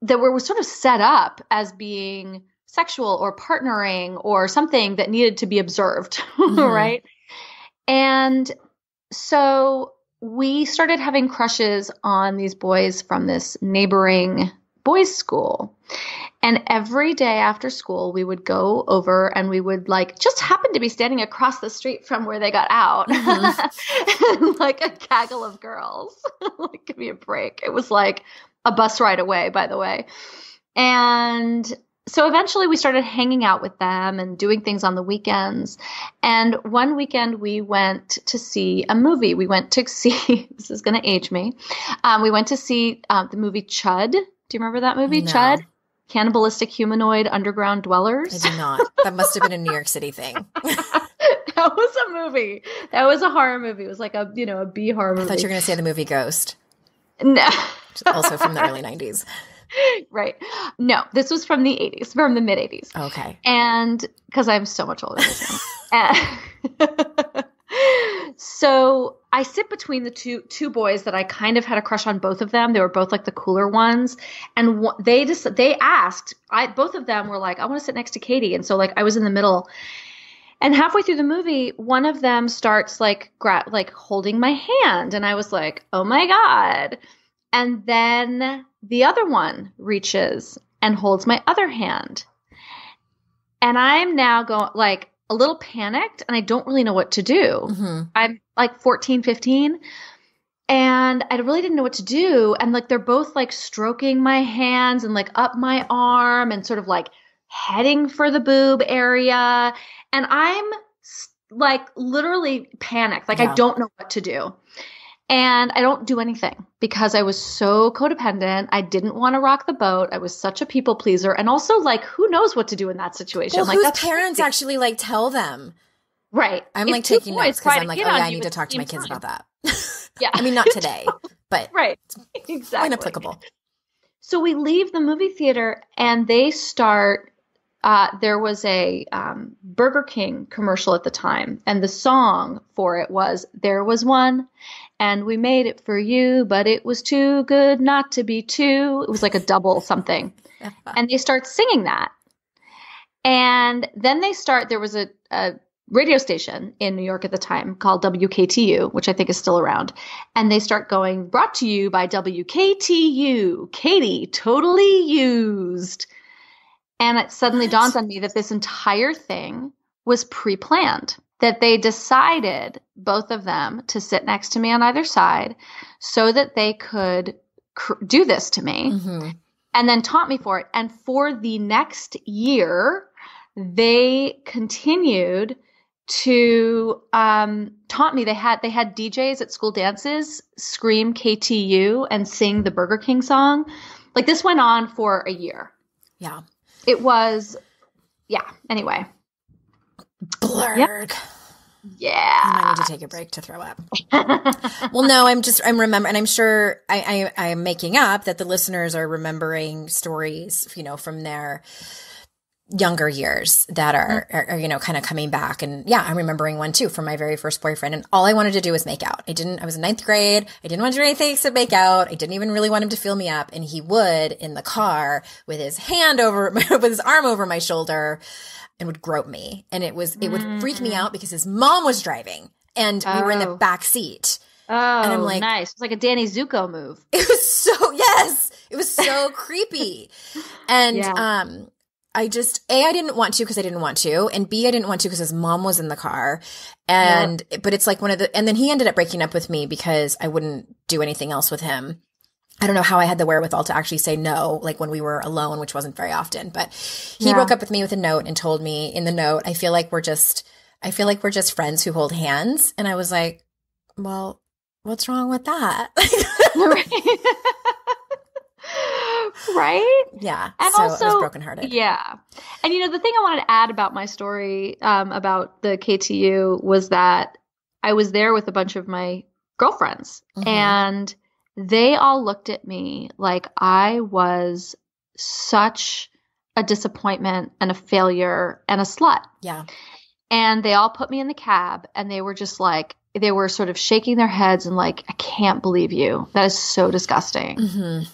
that was sort of set up as being sexual or partnering or something that needed to be observed, right? And so we started having crushes on these boys from this neighboring boys' school. And every day after school, we would go over and we would like just happen to be standing across the street from where they got out. And like a gaggle of girls. Like, give me a break. It was like a bus ride away, by the way. And so eventually we started hanging out with them and doing things on the weekends. And one weekend we went to see a movie. We went to see, this is going to age me. We went to see the movie Chud. Do you remember that movie, No. Chud? Cannibalistic humanoid underground dwellers. I do not. That must have been a New York City thing. That was a movie. That was a horror movie. It was like a B horror movie. I thought you were going to say the movie Ghost. No. Also from the early 90s. Right. No, this was from the 80s, from the mid 80s. Okay. And because I'm so much older than you. So I sit between the two boys that I kind of had a crush on, both of them. They were both like the cooler ones. And they asked, both of them were like, I want to sit next to Katie. And so like I was in the middle. And halfway through the movie, one of them starts like holding my hand. And I was like, oh my God. And then the other one reaches and holds my other hand. And I'm now going like, a little panicked and I don't really know what to do. I'm like 14, 15. And I really didn't know what to do. And like, they're both like stroking my hands and like up my arm and sort of like heading for the boob area. And I'm like literally panicked. Like I don't know what to do. And I don't do anything because I was so codependent. I didn't want to rock the boat. I was such a people pleaser. And also like, who knows what to do in that situation? Well, like, whose parents actually like tell them? Right. I'm like taking notes because I'm like, oh yeah, I need to talk to my kids about that. Yeah. I mean, not today, but right. Exactly. Inapplicable. So we leave the movie theater and they start, there was a Burger King commercial at the time. And the song for it was, "There was one and we made it for you, but it was too good not to be two." It was like a double something. And they start singing that. And then there was a radio station in New York at the time called WKTU, which I think is still around. And they start going, "Brought to you by WKTU, Katie totally used." And it suddenly dawns on me that this entire thing was pre-planned, that they decided, both of them, to sit next to me on either side so that they could do this to me and then taunt me for it. And for the next year, they continued to taunt me. They had DJs at school dances scream KTU and sing the Burger King song. Like this went on for a year. Yeah. It was, anyway. Blurg. Yep. Yeah. I might need to take a break to throw up. Well, no, I'm remembering, and I'm sure I am making up that the listeners are remembering stories, from their younger years that are kind of coming back. And yeah, I'm remembering one too from my very first boyfriend. And all I wanted to do was make out. I was in 9th grade. I didn't want to do anything except make out. I didn't even really want him to feel me up. And he would in the car with his hand with his arm over my shoulder and would grope me. And it would freak me out because his mom was driving and we were in the back seat. Oh, and I'm like, nice. It's like a Danny Zuko move. It was so creepy. And, I didn't want to because I didn't want to. And B, I didn't want to because his mom was in the car. And, but it's like and then he ended up breaking up with me because I wouldn't do anything else with him. I don't know how I had the wherewithal to actually say no, like when we were alone, which wasn't very often, but he broke up with me with a note and told me in the note, I feel like we're just friends who hold hands. And I was like, well, what's wrong with that? Right? Yeah. And so also, I was brokenhearted. Yeah. And the thing I wanted to add about my story about the KTU was that I was there with a bunch of my girlfriends and they all looked at me like I was such a disappointment and a failure and a slut. Yeah. And they all put me in the cab and they were just like, they were sort of shaking their heads and like, "I can't believe you. That is so disgusting."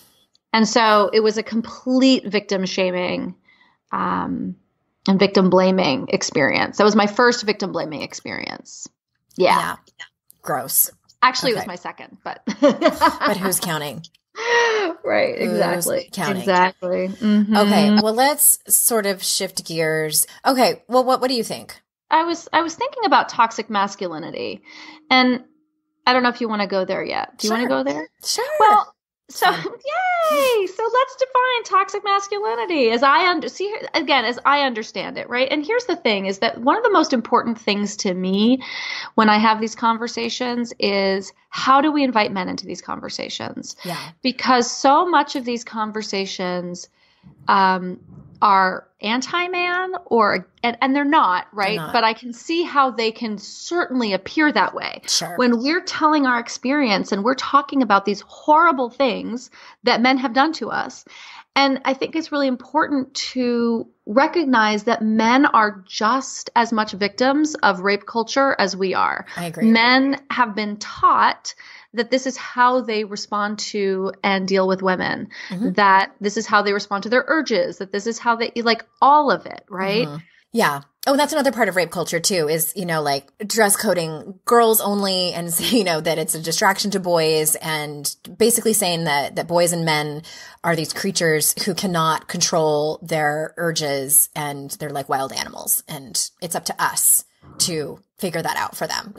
And so it was a complete victim shaming and victim blaming experience. That was my first victim blaming experience. Yeah. Gross. Actually, It was my second, but but who's counting? Right. Exactly. Who's counting? Exactly. Okay. Well, let's sort of shift gears. Okay. Well, what do you think? I was thinking about toxic masculinity, and I don't know if you want to go there yet. Do you want to go there? Sure. Well, so yay! So let's define toxic masculinity as I understand it, right? And here's the thing: is that one of the most important things to me when I have these conversations is how do we invite men into these conversations? Yeah. Because so much of these conversations are anti-man and they're not, right? They're not. But I can see how they can certainly appear that way. Sure. When we're telling our experience and we're talking about these horrible things that men have done to us. And I think it's really important to recognize that men are just as much victims of rape culture as we are. I agree. Men have been taught that this is how they respond to and deal with women, that this is how they respond to their urges, that this is how they, like all of it, right? Yeah. Oh, that's another part of rape culture too, is, like dress coding girls only and, that it's a distraction to boys and basically saying that boys and men are these creatures who cannot control their urges and they're like wild animals. And it's up to us to figure that out for them.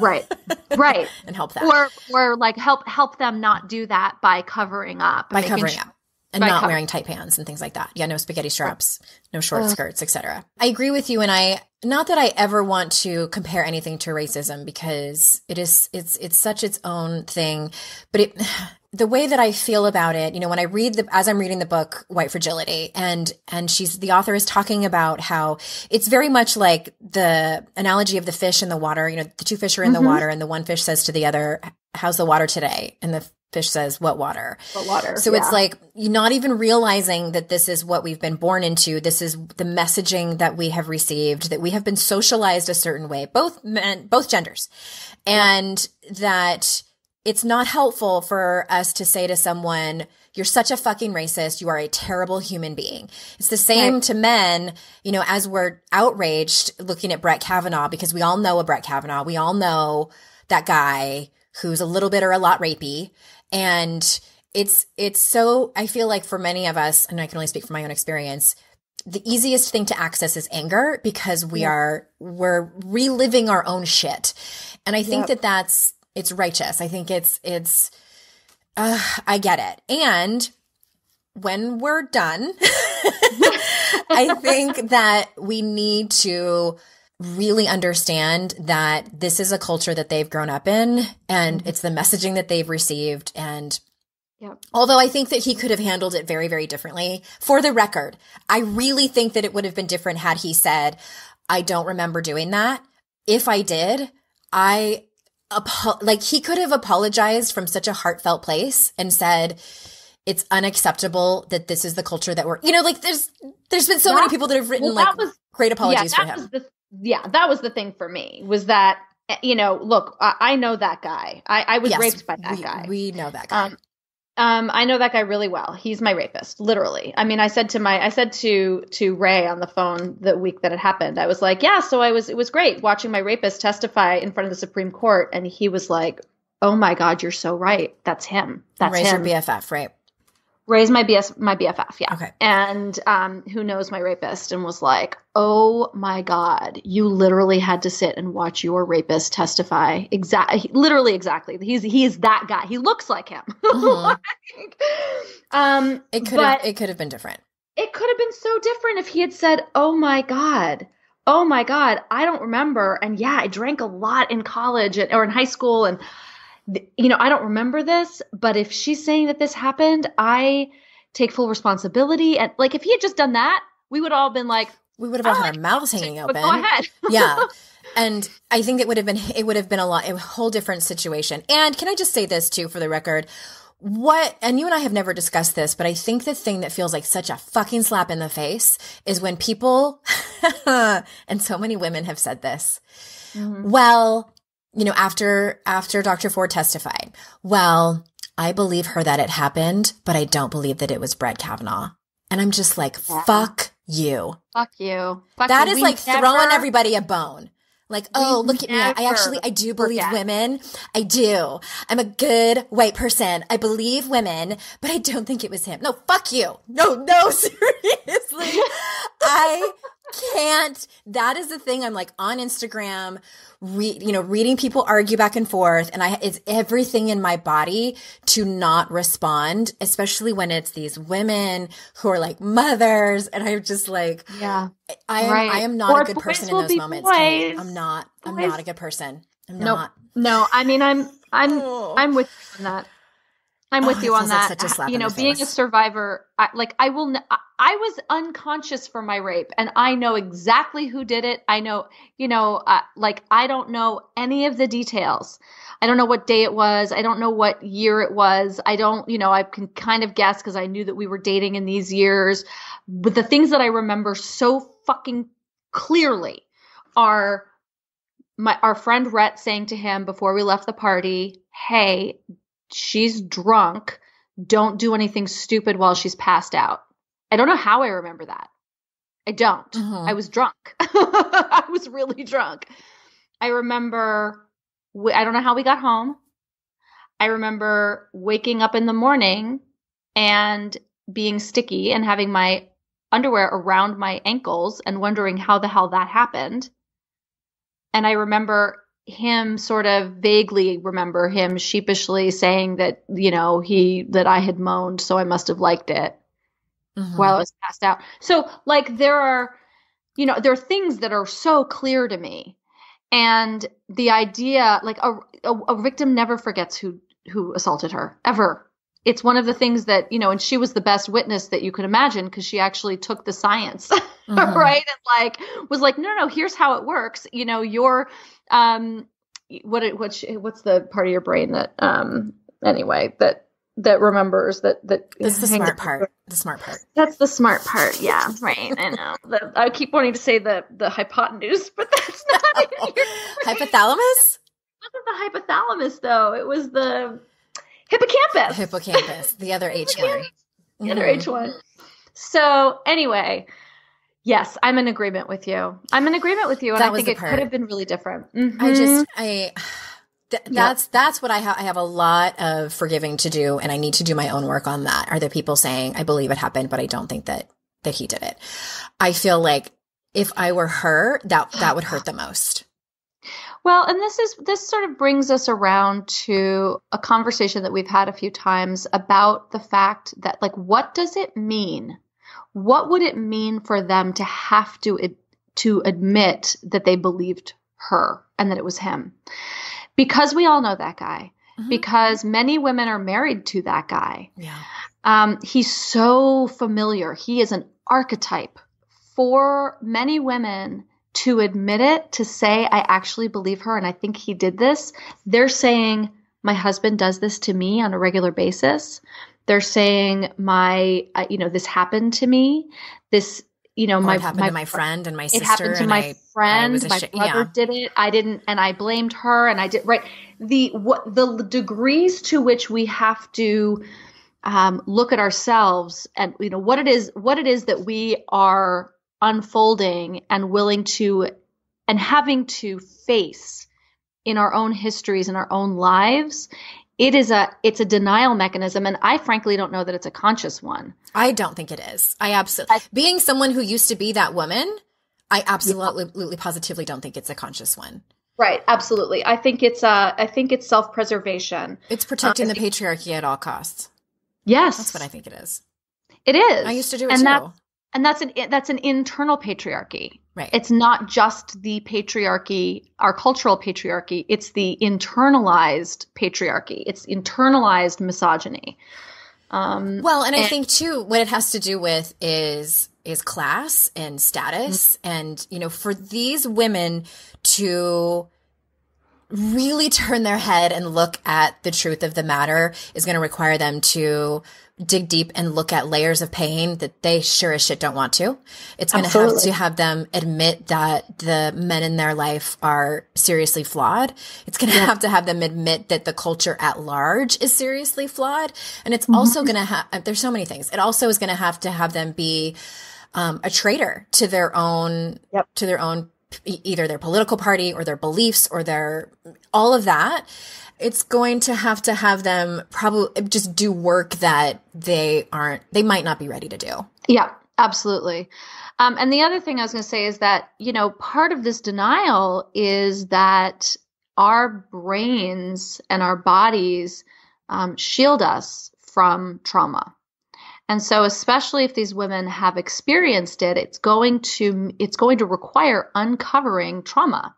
Right. Right. And help them. Or like help them not do that by covering up. By covering up. And not wearing tight pants and things like that. Yeah, no spaghetti straps, no short skirts, etc. I agree with you, and not that I ever want to compare anything to racism because it's such its own thing, but the way that I feel about it, when I as I'm reading the book White Fragility, and the author is talking about how it's very much like the analogy of the fish in the water. The two fish are in the water, and the one fish says to the other, "How's the water today?" And the fish says, "What water?" What water? So it's like you're not even realizing that this is what we've been born into. This is the messaging that we have received, that we have been socialized a certain way, both men, both genders, and that it's not helpful for us to say to someone, "You're such a fucking racist. You are a terrible human being." It's the same to men, as we're outraged looking at Brett Kavanaugh, because we all know a Brett Kavanaugh. We all know that guy who's a little bit or a lot rapey. And it's so, I feel like for many of us, and I can only speak from my own experience, the easiest thing to access is anger because we're reliving our own shit. And I think it's righteous. I think I get it. And when we're done, I think that we need to really understand that this is a culture that they've grown up in and it's the messaging that they've received. And although I think that he could have handled it very, very differently, for the record, I really think that it would have been different had he said, "I don't remember doing that. If I did, he could have apologized from such a heartfelt place and said, it's unacceptable that this is the culture that we're, there's been so many people that have written great apologies for him. That was the thing for me, was that, look, I know that guy. I was raped by that guy. We know that guy. I know that guy really well. He's my rapist, literally. I mean, I said to Ray on the phone the week that it happened, I was like, yeah, so it was great watching my rapist testify in front of the Supreme Court. And he was like, "Oh my God, you're so right. That's him. That's Ray's him." your BFF, right? Ray's my BFF, yeah. Okay. And who knows my rapist, and was like, "Oh my God, you literally had to sit and watch your rapist testify." Literally exactly. He's that guy. He looks like him. Mm-hmm. It could have been different. It could have been so different if he had said, "Oh my God, I don't remember. And yeah, I drank a lot in college or in high school, and I don't remember this, but if she's saying that this happened, I take full responsibility." And like, if he had just done that, we would all been like, we would have all had our mouths hanging open. Go ahead. Yeah. And I think it would have been a whole different situation. And can I just say this too, for the record, and you and I have never discussed this, but I think the thing that feels like such a fucking slap in the face is when people, and so many women have said this, well, after Dr. Ford testified, well, I believe her that it happened, but I don't believe that it was Brett Kavanaugh. And I'm just like, fuck you. Fuck you. That is like throwing everybody a bone. Like, oh, look at me. I do believe women. I do. I'm a good white person. I believe women, but I don't think it was him. No, fuck you. No, seriously. I can't. That is the thing. I'm like on Instagram, reading people argue back and forth, and it's everything in my body to not respond, especially when it's these women who are like mothers, and I'm just like, I am not a good person in those moments. I'm not a good person. I'm not. No, I mean, I'm with you on that. I'm with you on that. Like such a slap being face. a survivor, I was unconscious for my rape, and I know exactly who did it. I know, I don't know any of the details. I don't know what day it was. I don't know what year it was. I don't, I can kind of guess because I knew that we were dating in these years. But the things that I remember so fucking clearly are our friend Rhett saying to him before we left the party, "Hey, she's drunk. Don't do anything stupid while she's passed out." I don't know how I remember that. I don't. Mm-hmm. I was drunk. I was really drunk. I remember, I don't know how we got home. I remember waking up in the morning and being sticky and having my underwear around my ankles and wondering how the hell that happened. And I remember him vaguely remember him sheepishly saying that, that I had moaned, so I must have liked it while I was passed out. So like there are things that are so clear to me. And the idea, like a victim never forgets who assaulted her, ever. It's one of the things that, and she was the best witness that you could imagine because she actually took the science, right? And like, was like, no, here's how it works. Your, what's the part of your brain that, anyway, that remembers that That's the smart part. The smart part. That's the smart part. Yeah. Right. I know. I keep wanting to say the hypotenuse, but that's not it. Hypothalamus? It wasn't the hypothalamus though. It was the hippocampus. Hippocampus. The other H one. The other H one. So anyway, yes, I'm in agreement with you. And I think it could have been really different. That's what I have a lot of forgiving to do, and I need to do my own work on that. Are there people saying, I believe it happened, but I don't think that he did it? I feel like if I were her, that would hurt the most. Well, and this sort of brings us around to a conversation that we've had a few times about the fact that, like, what does it mean? What would it mean for them to have to admit that they believed her and that it was him? Because we all know that guy. Because many women are married to that guy. Yeah. He's so familiar. He is an archetype for many women to admit it, to say, I actually believe her and I think he did this. They're saying, my husband does this to me on a regular basis. They're saying, this happened to me. This, it happened to my friend and my sister. It happened to my friend. My brother did it. I didn't, and I blamed her, and I did. Right. The degrees to which we have to look at ourselves, and what it is that we are unfolding and willing to, and having to face in our own histories and our own lives. It's a denial mechanism. And I frankly don't know that it's a conscious one. I don't think it is. Being someone who used to be that woman, I absolutely, positively don't think it's a conscious one. Right. Absolutely. I think it's self-preservation. It's protecting the patriarchy at all costs. Yes. That's what I think it is. It is. I used to do it too. And that's an internal patriarchy. Right. It's not just the patriarchy, our cultural patriarchy. It's the internalized patriarchy. It's internalized misogyny. I think too, what it has to do with is class and status. And, for these women to really turn their head and look at the truth of the matter is going to require them to dig deep and look at layers of pain that they sure as shit don't want to. It's going to have them admit that the men in their life are seriously flawed. It's going to have them admit that the culture at large is seriously flawed. And it's also going to there's so many things. It also is going to have them be a traitor to their own, either their political party or their beliefs or all of that. It's going to have them probably just do work that they might not be ready to do. Yeah, absolutely. And the other thing I was going to say is that, part of this denial is that our brains and our bodies shield us from trauma. And so especially if these women have experienced it, it's going to require uncovering trauma.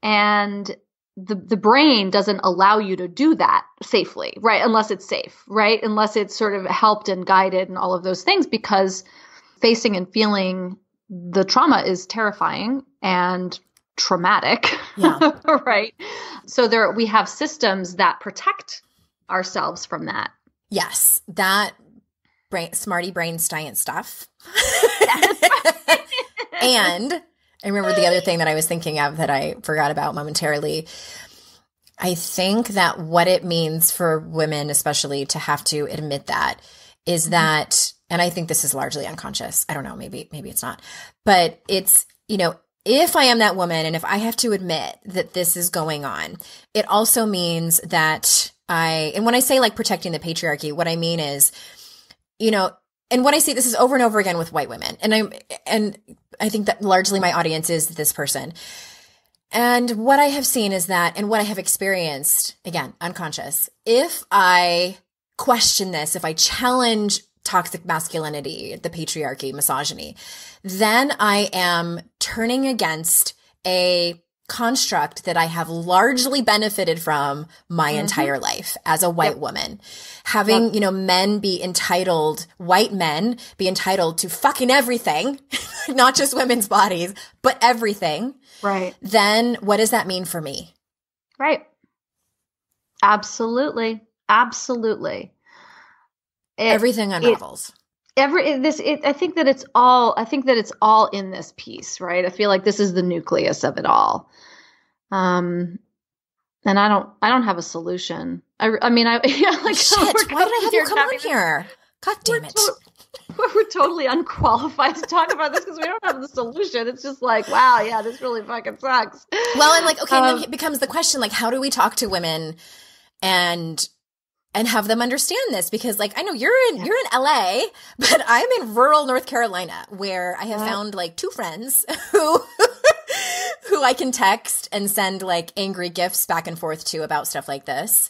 And the brain doesn't allow you to do that safely, right? Unless it's safe, right? Unless it's sort of helped and guided and all of those things, because facing and feeling the trauma is terrifying and traumatic, right? So we have systems that protect ourselves from that. Yes, that smarty brain science stuff. And I remember the other thing that I was thinking of that I forgot about momentarily. I think that what it means for women, especially, to have to admit that is that, and I think this is largely unconscious. I don't know, maybe it's not, but it's, if I am that woman and if I have to admit that this is going on, it also means that and when I say like protecting the patriarchy, what I mean is, and what I see, this is over and over again with white women. And I think that largely my audience is this person. And what I have seen is that, and what I have experienced, again, unconscious, if I question this, if I challenge toxic masculinity, the patriarchy, misogyny, then I am turning against a construct that I have largely benefited from my entire life as a white woman. Having, men be entitled, white men be entitled to fucking everything, not just women's bodies, but everything. Right. Then what does that mean for me? Right. Absolutely. Absolutely. Everything unravels. I think that it's all in this piece, right? I feel like this is the nucleus of it all. And I don't have a solution. I mean, like, shit, why did I have you come on here? God damn it. We're totally unqualified to talk about this because we don't have the solution. It's just like, wow, yeah, this really fucking sucks. Well, I'm like, okay, then it becomes the question, like, how do we talk to women and have them understand this? Because like, I know you're in LA, but I'm in rural North Carolina where I have found like two friends who I can text and send like angry gifts back and forth to about stuff like this.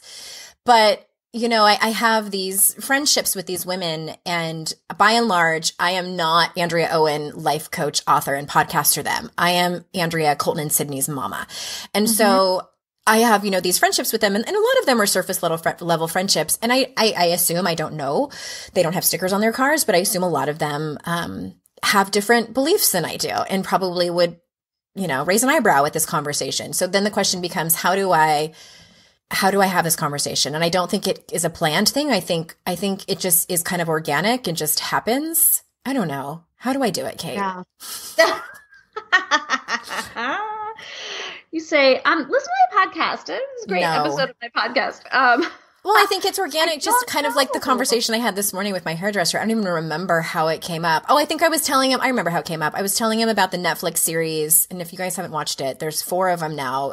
But I have these friendships with these women, and by and large, I am not Andrea Owen, life coach, author, and podcaster them. I am Andrea, Colton and Sydney's mama. And so I have, these friendships with them, and a lot of them are surface level friendships. And I assume, I don't know, they don't have stickers on their cars, but I assume a lot of them have different beliefs than I do, and probably would, raise an eyebrow at this conversation. So then the question becomes, how do I have this conversation? And I don't think it is a planned thing. I think it just is kind of organic and just happens. I don't know. How do I do it, Kate? Yeah. You say, listen to my podcast. It was a great episode of my podcast. Well, I think it's organic, just kind of like the conversation I had this morning with my hairdresser. I don't even remember how it came up. Oh, I think I was telling him, I remember how it came up. I was telling him about the Netflix series. And if you guys haven't watched it, there's 4 of them now.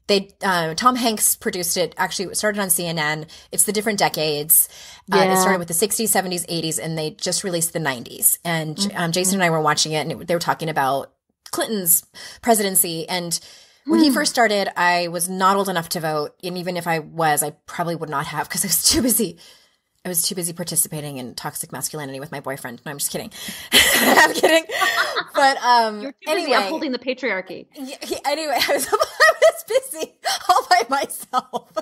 Tom Hanks produced it. Actually, it started on CNN. It's the different decades. It started with the 60s, 70s, 80s, and they just released the 90s. And Jason and I were watching it, and they were talking about Clinton's presidency. And when he first started, I was not old enough to vote. And even if I was, I probably would not have, because I was too busy. I was too busy participating in toxic masculinity with my boyfriend. No, I'm just kidding. I'm kidding. But you're too busy upholding the patriarchy. Anyway, I was busy all by myself.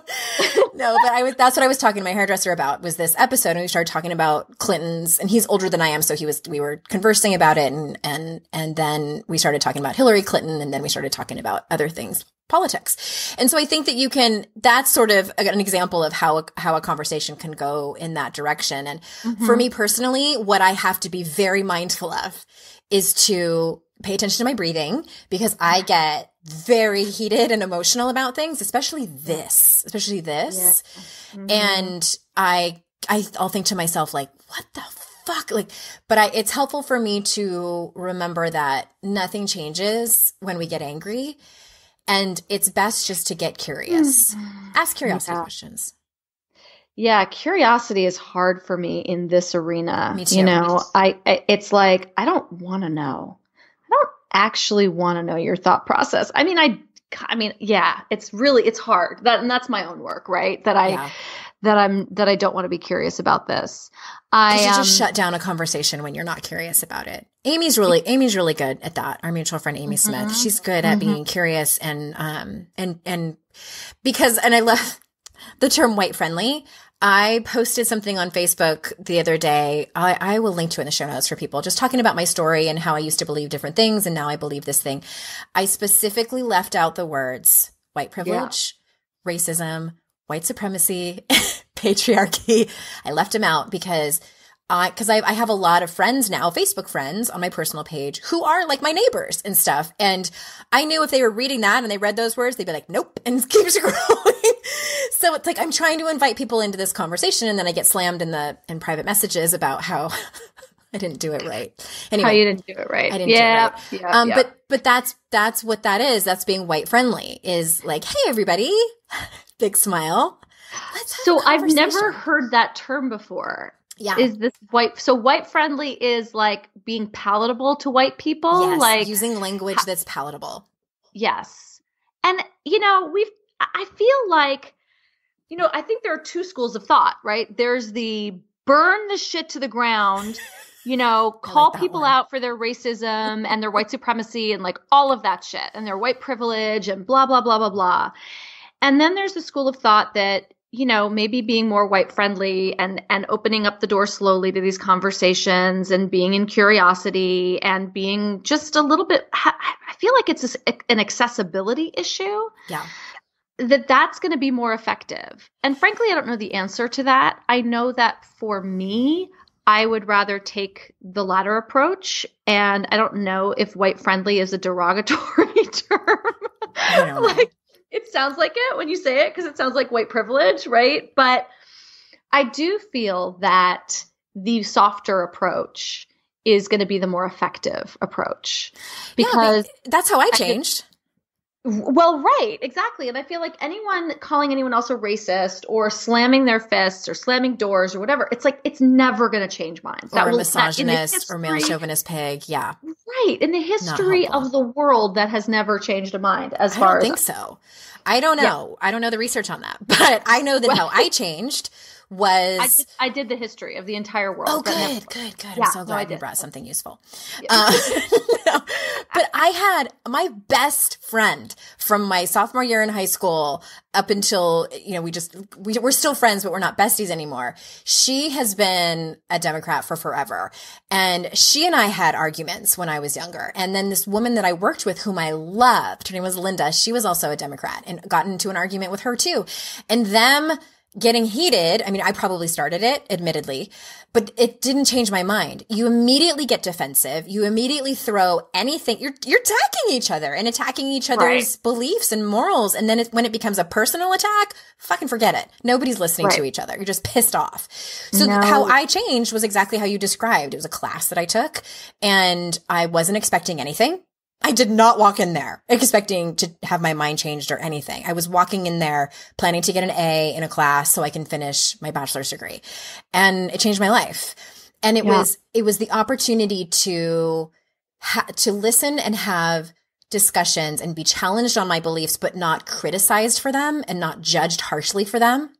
No, but that's what I was talking to my hairdresser about, was this episode, and we started talking about Clinton's, and he's older than I am, so we were conversing about it, and then we started talking about Hillary Clinton, and then we started talking about other things, politics. And so I think that that's sort of an example of how a conversation can go in that direction. And for me personally, what I have to be very mindful of is to pay attention to my breathing, because I get very heated and emotional about things, especially this. Yeah. And I'll think to myself, like, what the fuck? Like, but it's helpful for me to remember that nothing changes when we get angry. And it's best just to get curious. Ask curiosity questions. Yeah, curiosity is hard for me in this arena. Me too. It's like, I don't want to know. I don't actually want to know your thought process. I mean, yeah, it's hard. That's my own work, right? That I don't want to be curious about this. You just shut down a conversation when you're not curious about it. Amy's really good at that. Our mutual friend Amy Smith, she's good at being curious and because I love the term white friendly. I posted something on Facebook the other day. I will link to it in the show notes for people, just talking about my story and how I used to believe different things and now I believe this thing. I specifically left out the words white privilege, racism, white supremacy, patriarchy. I left them out because I have a lot of friends now, Facebook friends on my personal page, who are like my neighbors and stuff. And I knew if they were reading that and they read those words, they'd be like, nope, and keep scrolling. So it's like I'm trying to invite people into this conversation, and then I get slammed in private messages about how I didn't do it right. Anyway, how you didn't do it right. I didn't do it right. But that's what that is. That's being white friendly, is like, hey, everybody, big smile. So I've never heard that term before. Yeah. Is this white? So white friendly is like being palatable to white people? Yes, like using language that's palatable. Yes. And, I feel like, I think there are two schools of thought, right? There's the burn the shit to the ground, call people out for their racism and their white supremacy and like all of that shit and their white privilege and blah, blah, blah, blah, blah. And then there's the school of thought that, maybe being more white friendly and opening up the door slowly to these conversations and being in curiosity and being just a little bit, I feel like it's an accessibility issue. Yeah. That's going to be more effective. And frankly, I don't know the answer to that. I know that for me, I would rather take the latter approach. And I don't know if white friendly is a derogatory term. I don't know. It sounds like it when you say it because it sounds like white privilege, right? But I do feel that the softer approach is going to be the more effective approach because that's how I changed. Well, right, exactly. And I feel like anyone calling anyone else a racist or slamming their fists or slamming doors or whatever, it's like, it's never going to change minds. Or a misogynist or male chauvinist pig. Yeah. Right. In the history of the world, that has never changed a mind as far as. I don't think so. I don't know. Yeah. I don't know the research on that, but I know that how I changed was. I did the history of the entire world. Oh, good. I'm so glad you brought something useful. Yeah. But I had my best friend from my sophomore year in high school up until, we're still friends, but we're not besties anymore. She has been a Democrat for forever. And she and I had arguments when I was younger. And then this woman that I worked with, whom I loved, her name was Linda, she was also a Democrat, and got into an argument with her too. And them getting heated, I mean, I probably started it, admittedly, but it didn't change my mind. You immediately get defensive. You immediately throw anything. You're attacking each other and attacking each other's beliefs and morals. And then when it becomes a personal attack, fucking forget it. Nobody's listening to each other. You're just pissed off. So how I changed was exactly how you described. It was a class that I took, and I wasn't expecting anything. I did not walk in there expecting to have my mind changed or anything. I was walking in there planning to get an A in a class so I can finish my bachelor's degree. And it changed my life. And it was the opportunity to listen and have discussions and be challenged on my beliefs, but not criticized for them and not judged harshly for them.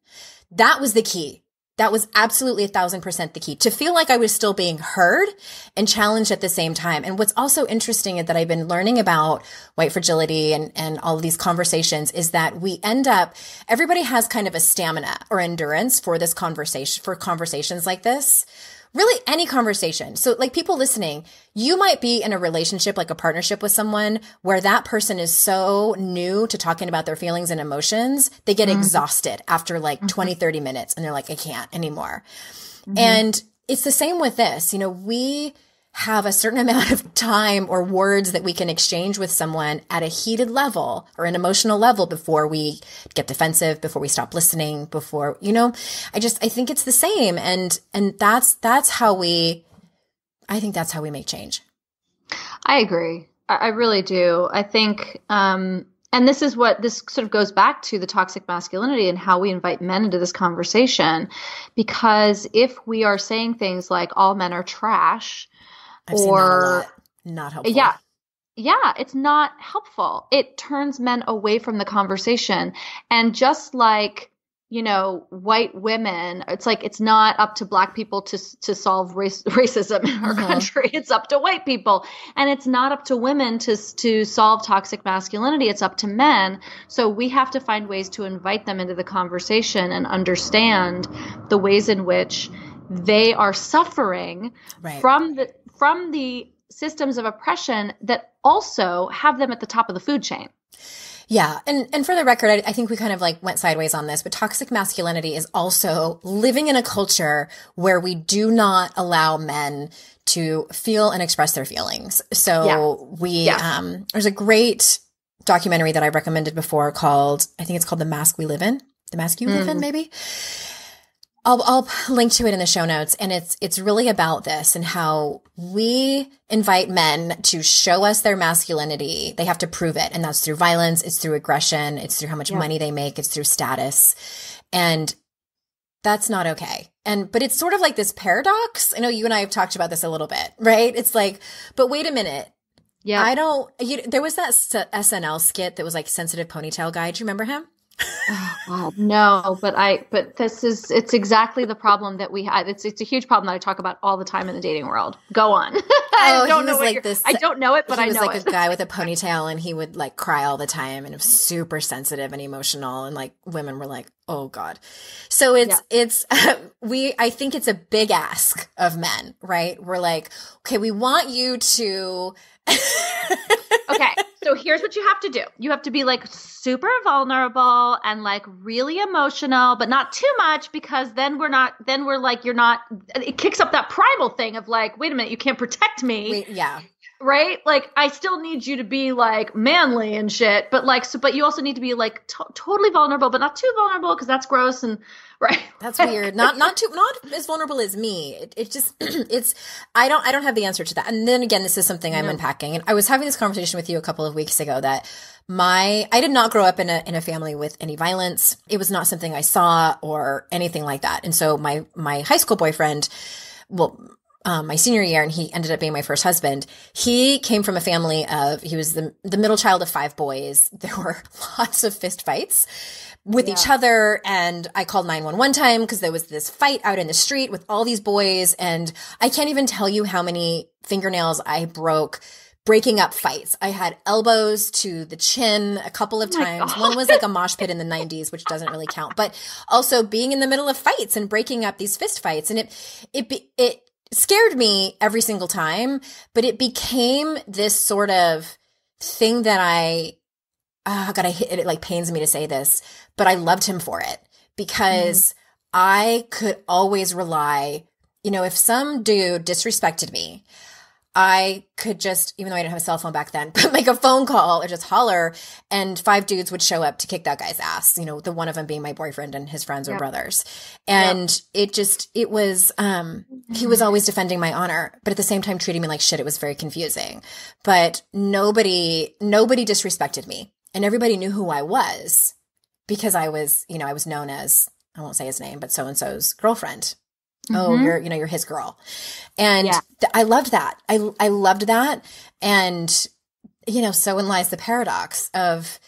That was the key. That was absolutely 1,000% the key, to feel like I was still being heard and challenged at the same time. And what's also interesting is that I've been learning about white fragility and all of these conversations is that we end up, everybody has kind of a stamina or endurance for this conversation, for conversations like this. Really any conversation. So like people listening, you might be in a relationship, like a partnership with someone where that person is so new to talking about their feelings and emotions, they get exhausted after like 20, 30 minutes and they're like, I can't anymore. And it's the same with this. We have a certain amount of time or words that we can exchange with someone at a heated level or an emotional level before we get defensive, before we stop listening, before, I think it's the same. And that's how I think that's how we make change. I agree. I really do. I think, and this sort of goes back to the toxic masculinity and how we invite men into this conversation, because if we are saying things like all men are trash, I've seen that a lot. Not helpful. Yeah, it's not helpful. It turns men away from the conversation. And just like, white women, it's like it's not up to Black people to solve racism in our country. It's up to white people. And it's not up to women to solve toxic masculinity. It's up to men. So we have to find ways to invite them into the conversation and understand the ways in which they are suffering from the systems of oppression that also have them at the top of the food chain. Yeah. And for the record, I think we kind of like went sideways on this, but toxic masculinity is also living in a culture where we do not allow men to feel and express their feelings. So there's a great documentary that I recommended before I think it's called The Mask We Live In. the mask you live in, maybe. I'll link to it in the show notes. And it's really about this and how we invite men to show us their masculinity. They have to prove it. And that's through violence. It's through aggression. It's through how much money they make. It's through status. And that's not okay. But it's sort of like this paradox. I know you and I have talked about this a little bit, right? It's like, but wait a minute. Yeah. There was that SNL skit that was like Sensitive Ponytail Guy. Do you remember him? Oh, God, no, but it's exactly the problem that we had. It's a huge problem that I talk about all the time in the dating world. Go on. I don't know it, but I know it. He was like a guy with a ponytail and he would like cry all the time and it was super sensitive and emotional. And like women were like, oh God. So I think it's a big ask of men, right? We're like, okay, we want you to. Okay. So here's what you have to do. You have to be like super vulnerable and like really emotional, but not too much because it kicks up that primal thing of like, wait a minute, you can't protect me. Yeah. Right? Like I still need you to be like manly and shit, but like, but you also need to be like totally vulnerable, but not too vulnerable because that's gross and right. That's weird. Not as vulnerable as me. It just, I don't have the answer to that. And then again, this is something I'm unpacking. And I was having this conversation with you a couple of weeks ago that I did not grow up in a family with any violence. It was not something I saw or anything like that. And so my high school boyfriend, my senior year, and he ended up being my first husband. He came from a family he was the middle child of 5 boys. There were lots of fist fights with each other. And I called 911 one time because there was this fight out in the street with all these boys. And I can't even tell you how many fingernails I broke breaking up fights. I had elbows to the chin a couple of times. God. One was like a mosh pit in the 90s, which doesn't really count, but also being in the middle of fights and breaking up these fist fights. And it scared me every single time, but it became this sort of thing that it like pains me to say this, but I loved him for it because I could always rely, if some dude disrespected me, I could just, even though I didn't have a cell phone back then, but make a phone call or just holler and 5 dudes would show up to kick that guy's ass, the one of them being my boyfriend and his friends or brothers. And he was always defending my honor, but at the same time treating me like shit. It was very confusing, but nobody disrespected me and everybody knew who I was because I was known as, I won't say his name, but so-and-so's girlfriend. Oh, you're his girl. And I loved that. I loved that. And, so in lies the paradox of,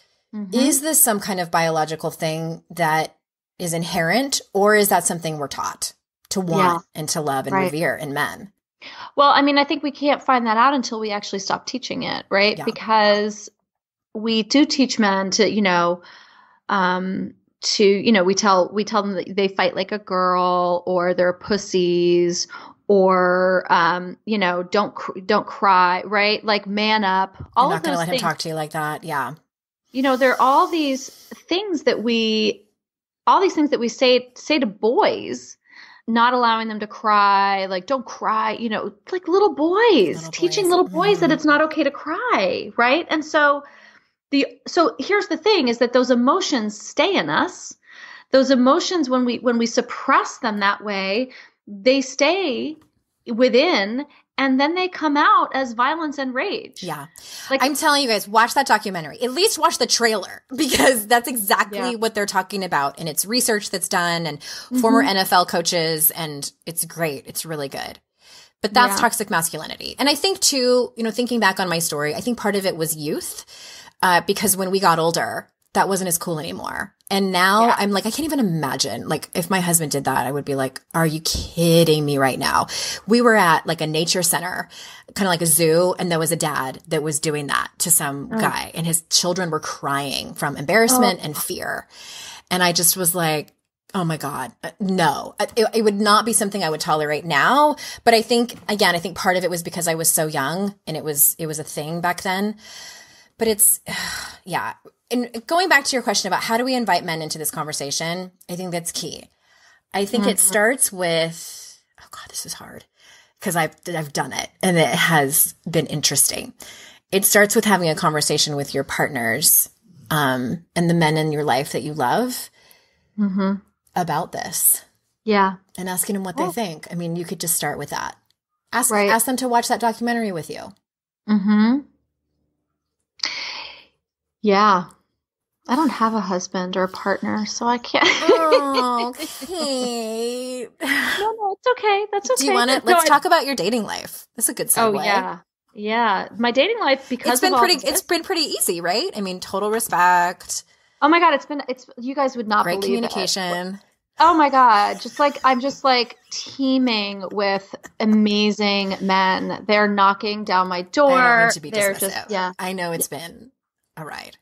is this some kind of biological thing that is inherent, or is that something we're taught to want and to love and revere in men? Well, I mean, I think we can't find that out until we actually stop teaching it, right? Yeah. Because we do teach men to, we tell them that they fight like a girl or they're pussies or, don't cry, right? Like man up. You're not going to let him talk to you like that. Yeah. There are all these things that we say to boys, not allowing them to cry, like don't cry, like little boys, teaching little boys that it's not okay to cry. Right. And so here's the thing is that those emotions stay in us. Those emotions, when we suppress them that way, they stay within and then they come out as violence and rage. Yeah. Like I'm telling you guys, watch that documentary. At least watch the trailer because that's exactly what they're talking about. And it's research that's done and former NFL coaches and it's great. It's really good. But that's toxic masculinity. And I think too, thinking back on my story, I think part of it was youth. Because when we got older, that wasn't as cool anymore. And now I'm like, I can't even imagine. Like, if my husband did that, I would be like, are you kidding me right now? We were at like a nature center, kind of like a zoo. And there was a dad that was doing that to some guy and his children were crying from embarrassment and fear. And I just was like, oh my God, no, it would not be something I would tolerate now. But I think part of it was because I was so young and it was a thing back then. But it's, And going back to your question about how do we invite men into this conversation, I think that's key. I think it starts with, oh God, this is hard because I've done it and it has been interesting. It starts with having a conversation with your partners and the men in your life that you love about this. Yeah. And asking them what they think. I mean, you could just start with that. Ask them to watch that documentary with you. Mm-hmm. Yeah. I don't have a husband or a partner, so I can't. Oh, Kate. No, it's okay. That's okay. Do you want to, let's talk about your dating life. That's a good segue. Oh, yeah. Yeah. My dating life, because it's been pretty easy, right? I mean, total respect. Oh my God. You guys would not believe Great communication. Oh my God. I'm just like teeming with amazing men. They're knocking down my door. I don't mean to be They're dismissive. just, I know it's been a ride.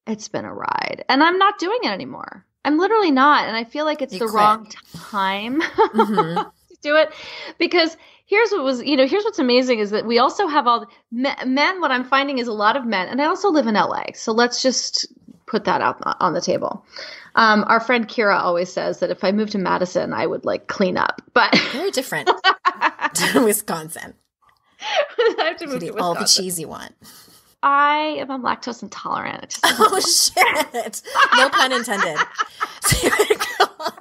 It's been a ride. And I'm not doing it anymore. I'm literally not. And I feel like it's wrong time to do it, because here's what's amazing is that we also have all men. What I'm finding is a lot of men, and I also live in LA. So let's just put that out on the table. Our friend Kira always says that if I moved to Madison, I would like clean up, but very different to Wisconsin. I have to move to Wisconsin. All the cheese you want. I am lactose intolerant. Oh shit! No pun intended. So you would go on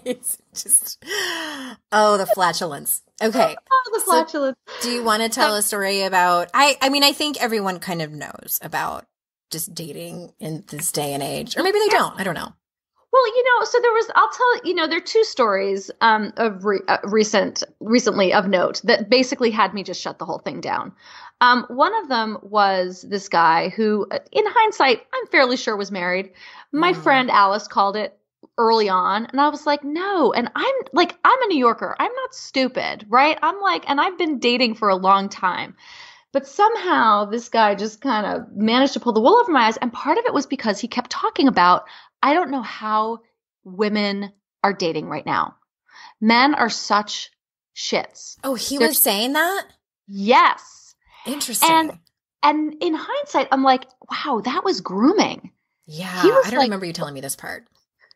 days. The flatulence. Okay. Oh, the flatulence. So do you want to tell a story about? I mean, I think everyone kind of knows about just dating in this day and age, or maybe they don't. I don't know. Well, so I'll tell, there are two stories of recently of note that basically had me just shut the whole thing down. One of them was this guy who, in hindsight, I'm fairly sure was married. My friend Alice called it early on, and I was like, no. And I'm a New Yorker. I'm not stupid, right? I'm like, and I've been dating for a long time. But somehow this guy just kind of managed to pull the wool over my eyes. And part of it was because he kept talking about, I don't know how women are dating right now. Men are such shits. Oh, he was saying that? Yes. Interesting. And in hindsight, I'm like, wow, that was grooming. Yeah. I don't remember you telling me this part.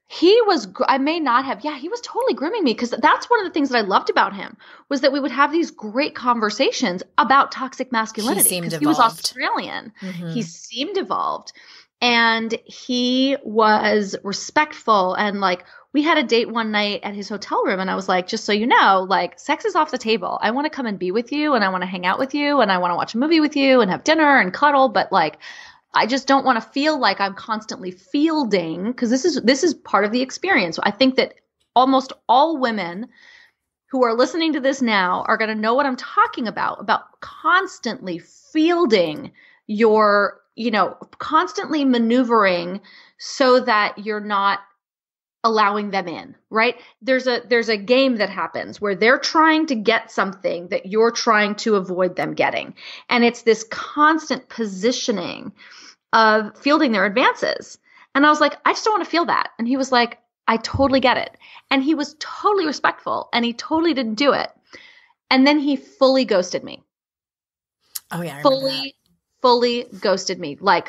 He was totally grooming me, because that's one of the things that I loved about him, was that we would have these great conversations about toxic masculinity. He seemed evolved. He was Australian. Mm-hmm. He seemed evolved. And he was respectful. And like, we had a date one night at his hotel room, and I was like, just so you know, like, sex is off the table. I want to come and be with you, and I want to hang out with you, and I want to watch a movie with you and have dinner and cuddle. But like, I just don't want to feel like I'm constantly fielding, because this is part of the experience. I think that almost all women who are listening to this now are going to know what I'm talking about constantly fielding your, constantly maneuvering so that you're not allowing them in, right? There's a game that happens where they're trying to get something that you're trying to avoid them getting. And it's this constant positioning of fielding their advances. And I was like, I just don't want to feel that. And he was like, I totally get it. And he was totally respectful, and he totally didn't do it. And then he fully ghosted me. Oh yeah. I remember that. Fully ghosted me. Like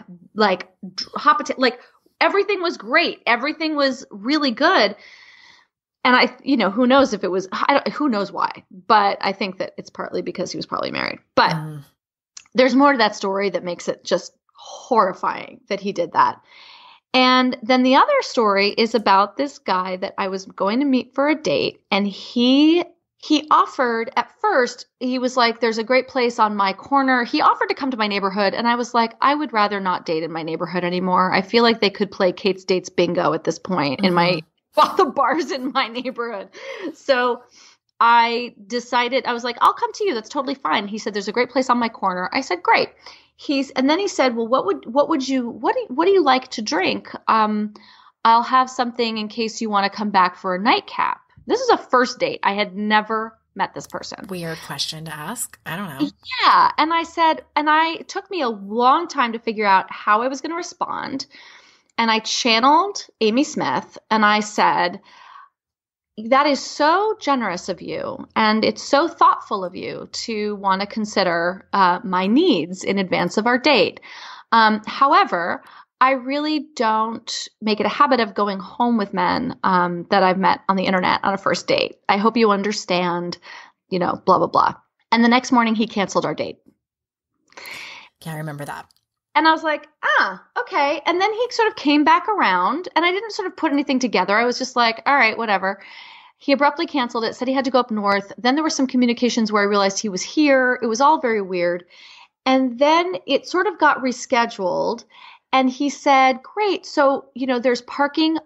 everything was great. Everything was really good. And who knows if it was, who knows why, but I think that it's partly because he was probably married. But there's more to that story that makes it just horrifying that he did that. And then the other story is about this guy that I was going to meet for a date, and he offered, at first, he was like, there's a great place on my corner. He offered to come to my neighborhood, and I was like, I would rather not date in my neighborhood anymore. I feel like they could play Kate's Dates bingo at this point in the bars in my neighborhood. So I decided, I was like, I'll come to you. That's totally fine. He said, there's a great place on my corner. I said, great. And then he said, well, what do you like to drink? I'll have something in case you want to come back for a nightcap. This is a first date. I had never met this person. Weird question to ask. I don't know. Yeah. And I said, it took me a long time to figure out how I was going to respond. And I channeled Amy Smith, and I said, that is so generous of you, and it's so thoughtful of you to want to consider my needs in advance of our date. However, I really don't make it a habit of going home with men that I've met on the internet on a first date. I hope you understand, blah, blah, blah. And the next morning he canceled our date. Yeah, I remember that. And I was like, okay. And then he sort of came back around, and I didn't sort of put anything together. I was just like, all right, whatever. He abruptly canceled it, said he had to go up north. Then there were some communications where I realized he was here. It was all very weird. And then it sort of got rescheduled. And he said, great. So, there's there's permit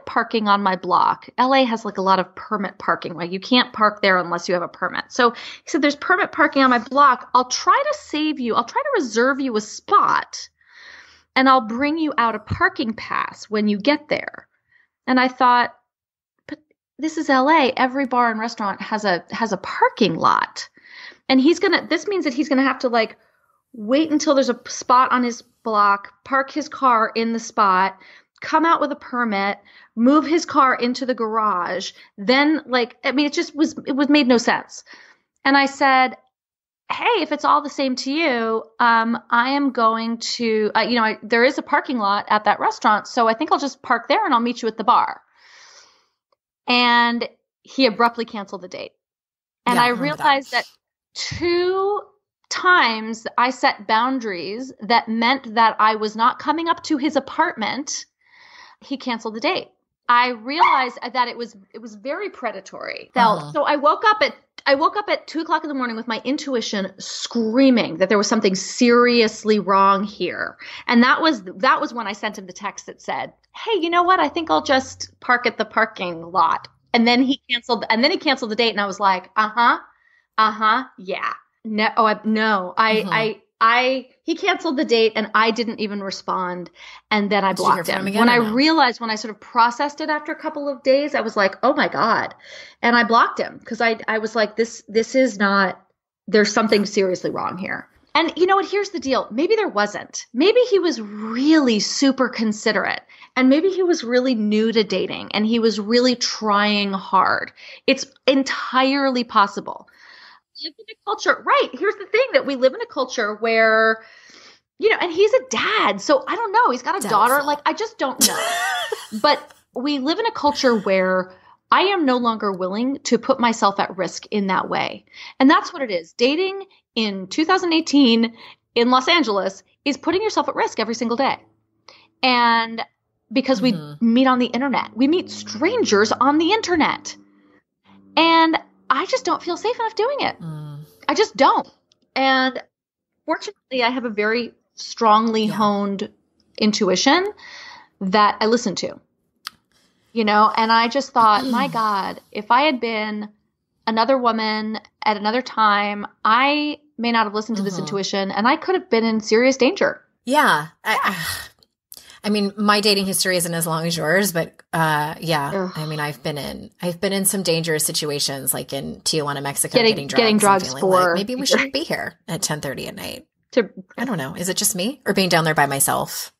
parking on my block. LA has like a lot of permit parking, right? You can't park there unless you have a permit. So he said, there's permit parking on my block. I'll try to reserve you a spot, and I'll bring you out a parking pass when you get there. And I thought, but this is LA. Every bar and restaurant has a parking lot. And this means that he's going to have to like wait until there's a spot on his block, park his car in the spot, come out with a permit, move his car into the garage. Then it made no sense. And I said, hey, if it's all the same to you, I am going to, there is a parking lot at that restaurant. So I think I'll just park there and I'll meet you at the bar. And he abruptly canceled the date. And I realized that 2 times I set boundaries that meant that I was not coming up to his apartment, he canceled the date. I realized that it was very predatory. So I woke up at 2:00 in the morning with my intuition screaming that there was something seriously wrong here. And that was when I sent him the text that said, hey, you know what? I think I'll just park at the parking lot. And then he canceled the date. And I was like, yeah. He canceled the date and I didn't even respond. And then I blocked him. When I sort of processed it after a couple of days, I was like, oh my God. And I blocked him because I was like, this is not, there's something seriously wrong here. And you know what? Here's the deal. Maybe there wasn't. Maybe he was really super considerate, and maybe he was really new to dating and he was really trying hard. It's entirely possible. Live in a culture, right? Here's the thing, that we live in a culture where, and he's a dad, so I don't know. He's got a daughter. Like, I just don't know. But we live in a culture where I am no longer willing to put myself at risk in that way. And that's what it is. Dating in 2018 in Los Angeles is putting yourself at risk every single day. And because we meet on the internet, we meet strangers on the internet. And I just don't feel safe enough doing it. I just don't. And fortunately, I have a very strongly honed intuition that I listen to, and I just thought, my God, if I had been another woman at another time, I may not have listened to this intuition, and I could have been in serious danger. Yeah. I mean, my dating history isn't as long as yours, but I mean, I've been in some dangerous situations, like in Tijuana, Mexico, getting drugs for like, maybe we shouldn't be here at 10:30 at night. I don't know. Is it just me, or being down there by myself?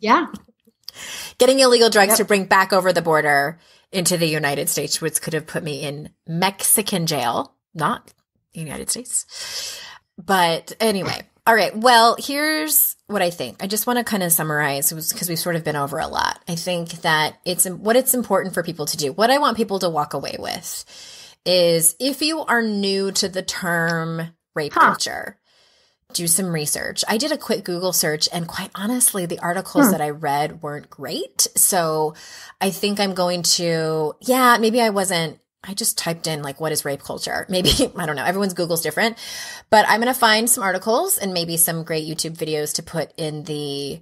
Yeah. Getting illegal drugs to bring back over the border into the United States, which could have put me in Mexican jail, not the United States. But anyway. All right. Well, here's what I think. I just want to kind of summarize, because we've sort of been over a lot. I think that it's important for people to do. What I want people to walk away with is, if you are new to the term rape culture, do some research. I did a quick Google search, and quite honestly, the articles that I read weren't great. So I think I'm going to, maybe I just typed in like, what is rape culture? Maybe, I don't know. Everyone's Google's different, but I'm going to find some articles and maybe some great YouTube videos to put in the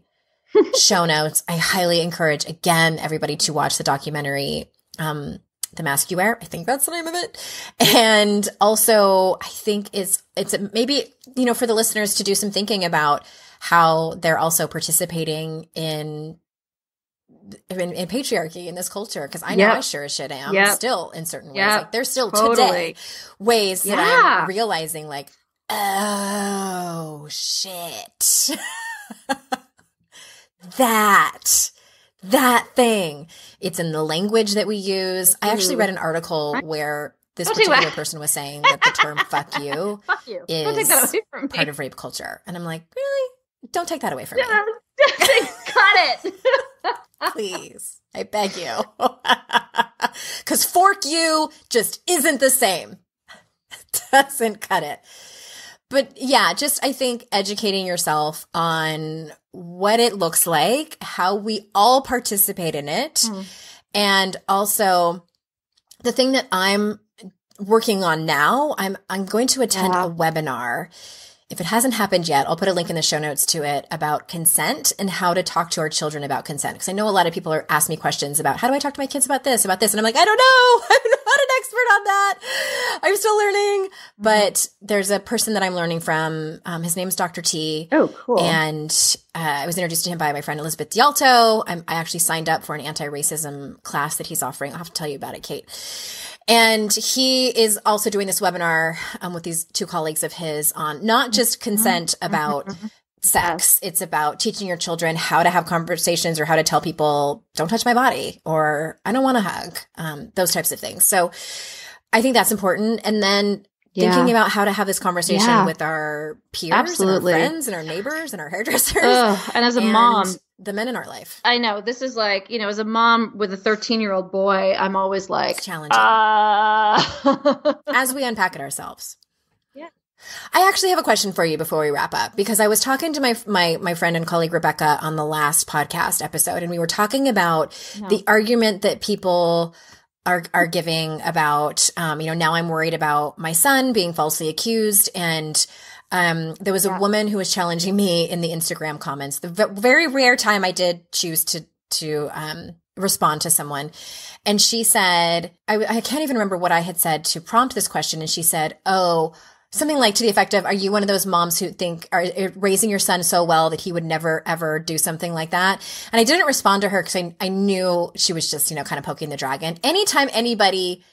show notes. I highly encourage, again, everybody to watch the documentary, The Mask You Wear. I think that's the name of it. And also, I think it's maybe, for the listeners to do some thinking about how they're also participating in patriarchy in this culture, because I know I sure as shit am still in certain ways. Like, there's still today ways that I'm realizing, like, oh shit, that thing. It's in the language that we use. I actually read an article where this particular person was saying that the term "fuck you" is don't take that away from me. Part of rape culture, and I'm like, really? Don't take that away from me. Cut it. Please, I beg you. Because fork you just isn't the same. Doesn't cut it. But yeah, just I think educating yourself on what it looks like, how we all participate in it. And also the thing that I'm working on now, I'm going to attend a webinar. If it hasn't happened yet, I'll put a link in the show notes to it about consent and how to talk to our children about consent. Because I know a lot of people are asking me questions about how do I talk to my kids about this? And I'm like, I don't know. I'm not an expert on that. I'm still learning. But there's a person that I'm learning from. His name is Dr. T. Oh, cool. And I was introduced to him by my friend Elizabeth Dialto. I actually signed up for an anti-racism class that he's offering. I'll have to tell you about it, Kate. And he is also doing this webinar with these two colleagues of his on not just consent about sex. It's about teaching your children how to have conversations or how to tell people, don't touch my body, or I don't want to hug, those types of things. So I think that's important. And then thinking about how to have this conversation with our peers and our friends and our neighbors and our hairdressers. And as a mom, the men in our life. I know this is like, as a mom with a 13-year-old boy, I'm always like, it's challenging. As we unpack it ourselves. Yeah. I actually have a question for you before we wrap up, because I was talking to my friend and colleague Rebecca on the last podcast episode, and we were talking about the argument that people are giving about, now I'm worried about my son being falsely accused. And there was a woman who was challenging me in the Instagram comments. The very rare time I did choose to respond to someone. And she said, I can't even remember what I had said to prompt this question. And she said, something like to the effect of, are you one of those moms who think are raising your son so well that he would never, ever do something like that? And I didn't respond to her because I knew she was just, kind of poking the dragon. Anytime anybody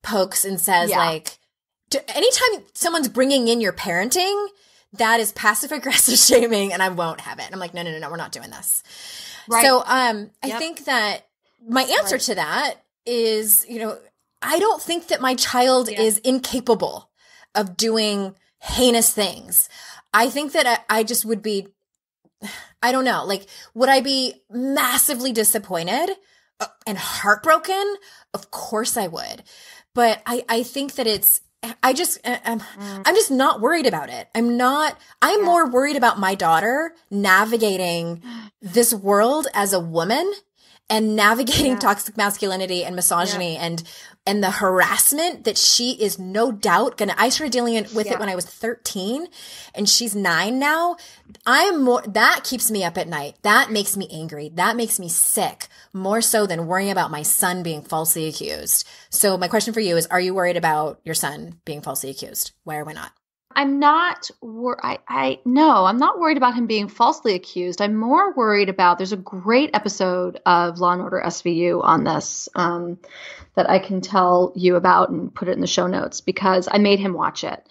pokes and says anytime someone's bringing in your parenting, that is passive aggressive shaming, and I won't have it. And I'm like, no, we're not doing this. Right. So, I think that my answer to that is, I don't think that my child is incapable of doing heinous things. I think that I just would be, I don't know, like, would I be massively disappointed and heartbroken? Of course I would. But I think that I'm just not worried about it. I'm more worried about my daughter navigating this world as a woman and navigating toxic masculinity and misogyny and the harassment that she is no doubt I started dealing with it when I was 13 and she's 9 now. That keeps me up at night. That makes me angry. That makes me sick, more so than worrying about my son being falsely accused. So my question for you is, are you worried about your son being falsely accused? Why or why not? I'm not I'm not worried about him being falsely accused. I'm more worried about, there's a great episode of Law and Order SVU on this that I can tell you about and put it in the show notes because I made him watch it.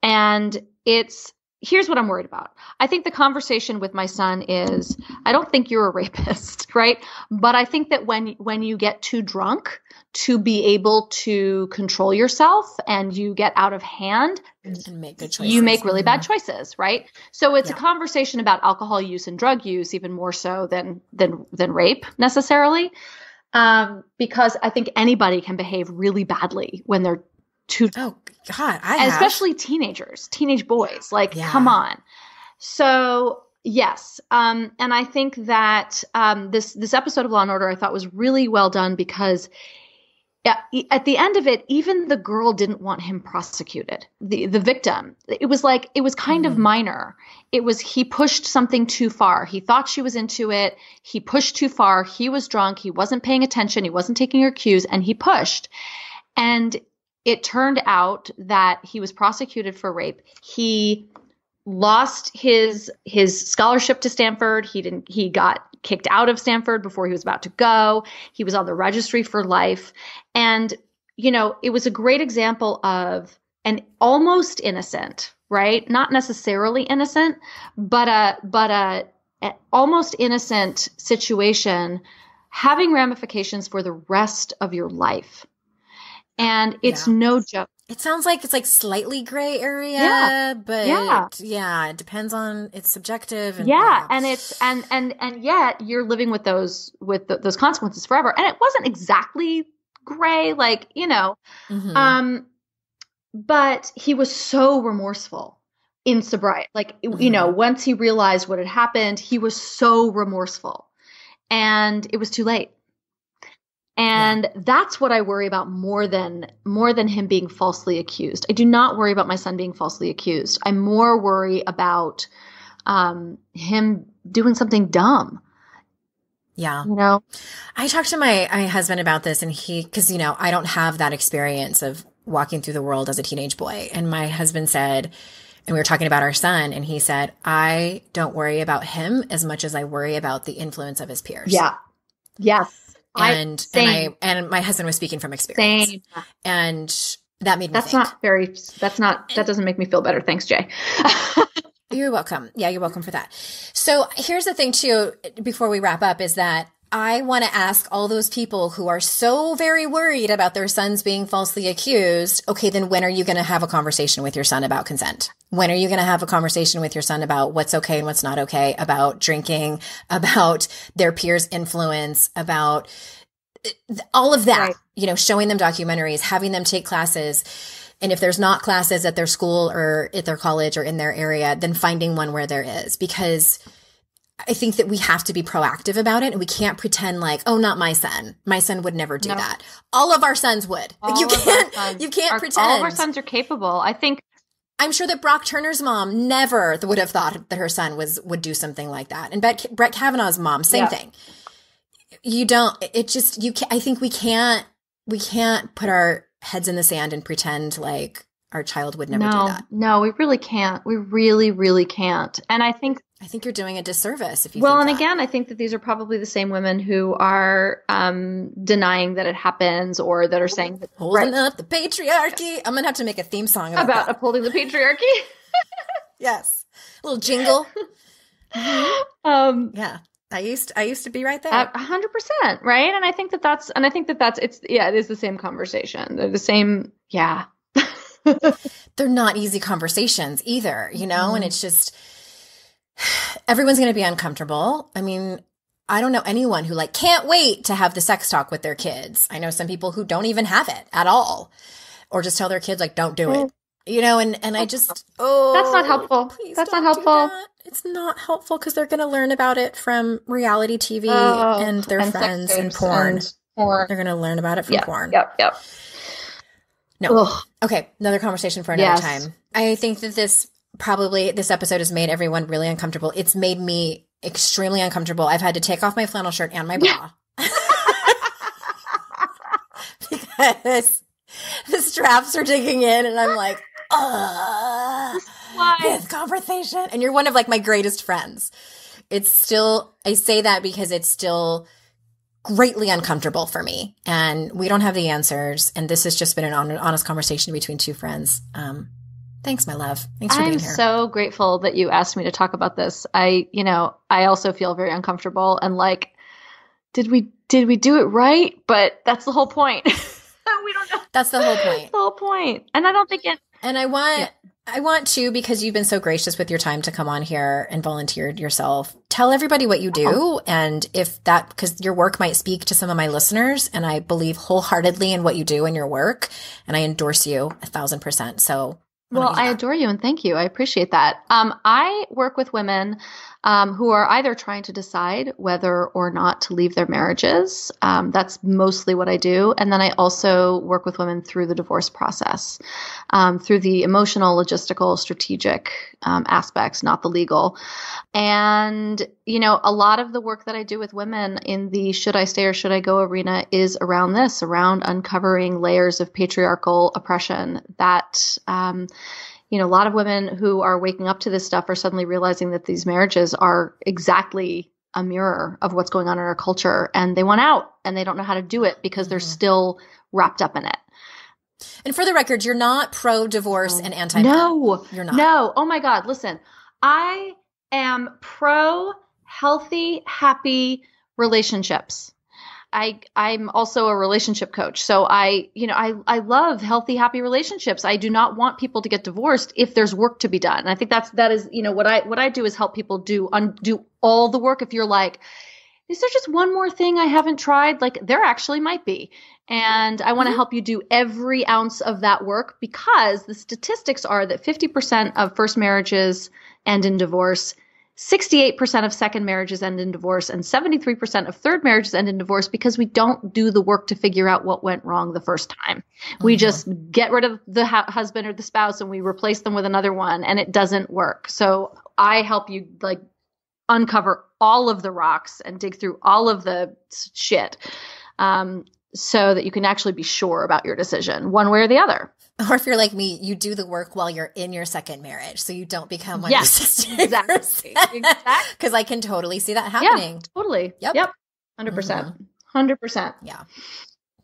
And here's what I'm worried about. I think the conversation with my son is, I don't think you're a rapist, right? But I think that when you get too drunk to be able to control yourself and you get out of hand, and make good choices. You make really bad choices, right? So it's a conversation about alcohol use and drug use, even more so than rape necessarily. Because I think anybody can behave really badly when they're too. Oh God, especially teenagers, teenage boys. Like, come on. So yes, and I think that this episode of Law and Order I thought was really well done because at the end of it, even the girl didn't want him prosecuted. The victim, it was kind of minor. It was, he pushed something too far. He thought she was into it. He pushed too far. He was drunk. He wasn't paying attention. He wasn't taking her cues, and he pushed. And it turned out that he was prosecuted for rape. He lost his scholarship to Stanford. He got kicked out of Stanford before he was about to go. He was on the registry for life. And, it was a great example of an almost innocent, right? Not necessarily innocent, but a almost innocent situation having ramifications for the rest of your life. And it's no joke. It sounds like it's like slightly gray area, but it depends on, it's subjective. And and it's and yet you're living with those consequences forever. And it wasn't exactly gray, but he was so remorseful in sobriety. Like, you know, once he realized what had happened, he was so remorseful, and it was too late. And that's what I worry about more than him being falsely accused. I do not worry about my son being falsely accused. I more worry about him doing something dumb. Yeah. You know, I talked to my husband about this, and because, you know, I don't have that experience of walking through the world as a teenage boy. And my husband said, and we were talking about our son, and he said, I don't worry about him as much as I worry about the influence of his peers. Yeah. Yes. And my husband was speaking from experience. Same. And that made me think. That doesn't make me feel better. Thanks, Jay. You're welcome. Yeah, you're welcome for that. So here's the thing too, before we wrap up, is that I want to ask all those people who are so very worried about their sons being falsely accused. Okay, then when are you going to have a conversation with your son about consent? When are you going to have a conversation with your son about what's okay and what's not okay, about drinking, about their peers' influence, about all of that, right. You know, showing them documentaries, having them take classes. And if there's not classes at their school or at their college or in their area, then finding one where there is, because I think that we have to be proactive about it, and we can't pretend like, oh, not my son. My son would never do that. All of our sons would. You can't pretend. All of our sons are capable. I'm sure that Brock Turner's mom never would have thought that her son would do something like that. And Brett Kavanaugh's mom, same thing. I think we can't put our heads in the sand and pretend like our child would never do that. No, we really can't. We really, really can't. And I think you're doing a disservice if you Well, think and that. Again, I think that these are probably the same women who are denying that it happens, or that are saying that holding up the patriarchy. I'm going to have to make a theme song about that. Upholding the patriarchy. Yes. A little jingle. Yeah. I used to be right there. 100%, right? And I think that it is the same conversation. They're the same, yeah. They're not easy conversations either, you know, and it's just, everyone's going to be uncomfortable. I mean, I don't know anyone who can't wait to have the sex talk with their kids. I know some people who don't even have it at all, or just tell their kids don't do it, you know, and I just, that's not helpful. That's not helpful. It's not helpful because they're going to learn about it from reality TV and their friends and porn. They're going to learn about it from porn. Yep. No. Ugh. Okay. Another conversation for another time. I think that this episode has made everyone really uncomfortable. It's made me extremely uncomfortable. I've had to take off my flannel shirt and my bra because the straps are digging in, and I'm like, this conversation. And you're one of my greatest friends. It's still, I say that because it's still greatly uncomfortable for me, and we don't have the answers. And this has just been an honest conversation between two friends. Thanks, my love. Thanks for being here. I'm so grateful that you asked me to talk about this. I also feel very uncomfortable, and did we do it right? But that's the whole point. We don't know. That's the whole point. That's the whole point. And I don't think it. And I want to, because you've been so gracious with your time to come on here and volunteered yourself, tell everybody what you do. And because your work might speak to some of my listeners, and I believe wholeheartedly in what you do in your work, and I endorse you 1,000%. So, well, I adore you, and thank you. I appreciate that. I work with women who are either trying to decide whether or not to leave their marriages. That's mostly what I do. And then I also work with women through the divorce process, through the emotional, logistical, strategic aspects, not the legal. And, a lot of the work that I do with women in the should I stay or should I go arena is around uncovering layers of patriarchal oppression that, a lot of women who are waking up to this stuff are suddenly realizing that these marriages are exactly a mirror of what's going on in our culture, and they want out, and they don't know how to do it because they're still wrapped up in it. And for the record, you're not pro-divorce and anti-. No, you're not. No. Oh my God. Listen, I am pro-healthy, happy relationships. I'm also a relationship coach. So I love healthy, happy relationships. I do not want people to get divorced if there's work to be done. And I think that is, what I do is help people do all the work. If you're is there just one more thing I haven't tried? Like there actually might be. And I want to help you do every ounce of that work, because the statistics are that 50% of first marriages end in divorce, 68% of second marriages end in divorce, and 73% of third marriages end in divorce because we don't do the work to figure out what went wrong the first time. We just get rid of the husband or the spouse and we replace them with another one, and it doesn't work. So I help you like uncover all of the rocks and dig through all of the shit, so that you can actually be sure about your decision one way or the other. Or if you're like me, you do the work while you're in your second marriage, so you don't become one yes, of the 68%. exactly. Because I can totally see that happening. Yeah, totally. Yep. 100%. 100%. Yeah.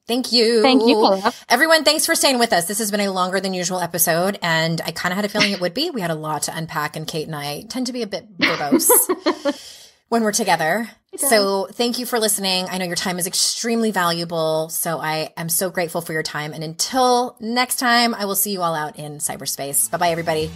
Thank you. Thank you, Paula. Everyone, thanks for staying with us. This has been a longer than usual episode, and I kind of had a feeling it would be. We had a lot to unpack, and Kate and I tend to be a bit verbose when we're together. So thank you for listening. I know your time is extremely valuable, so I am so grateful for your time. And until next time, I will see you all out in cyberspace. Bye-bye, everybody.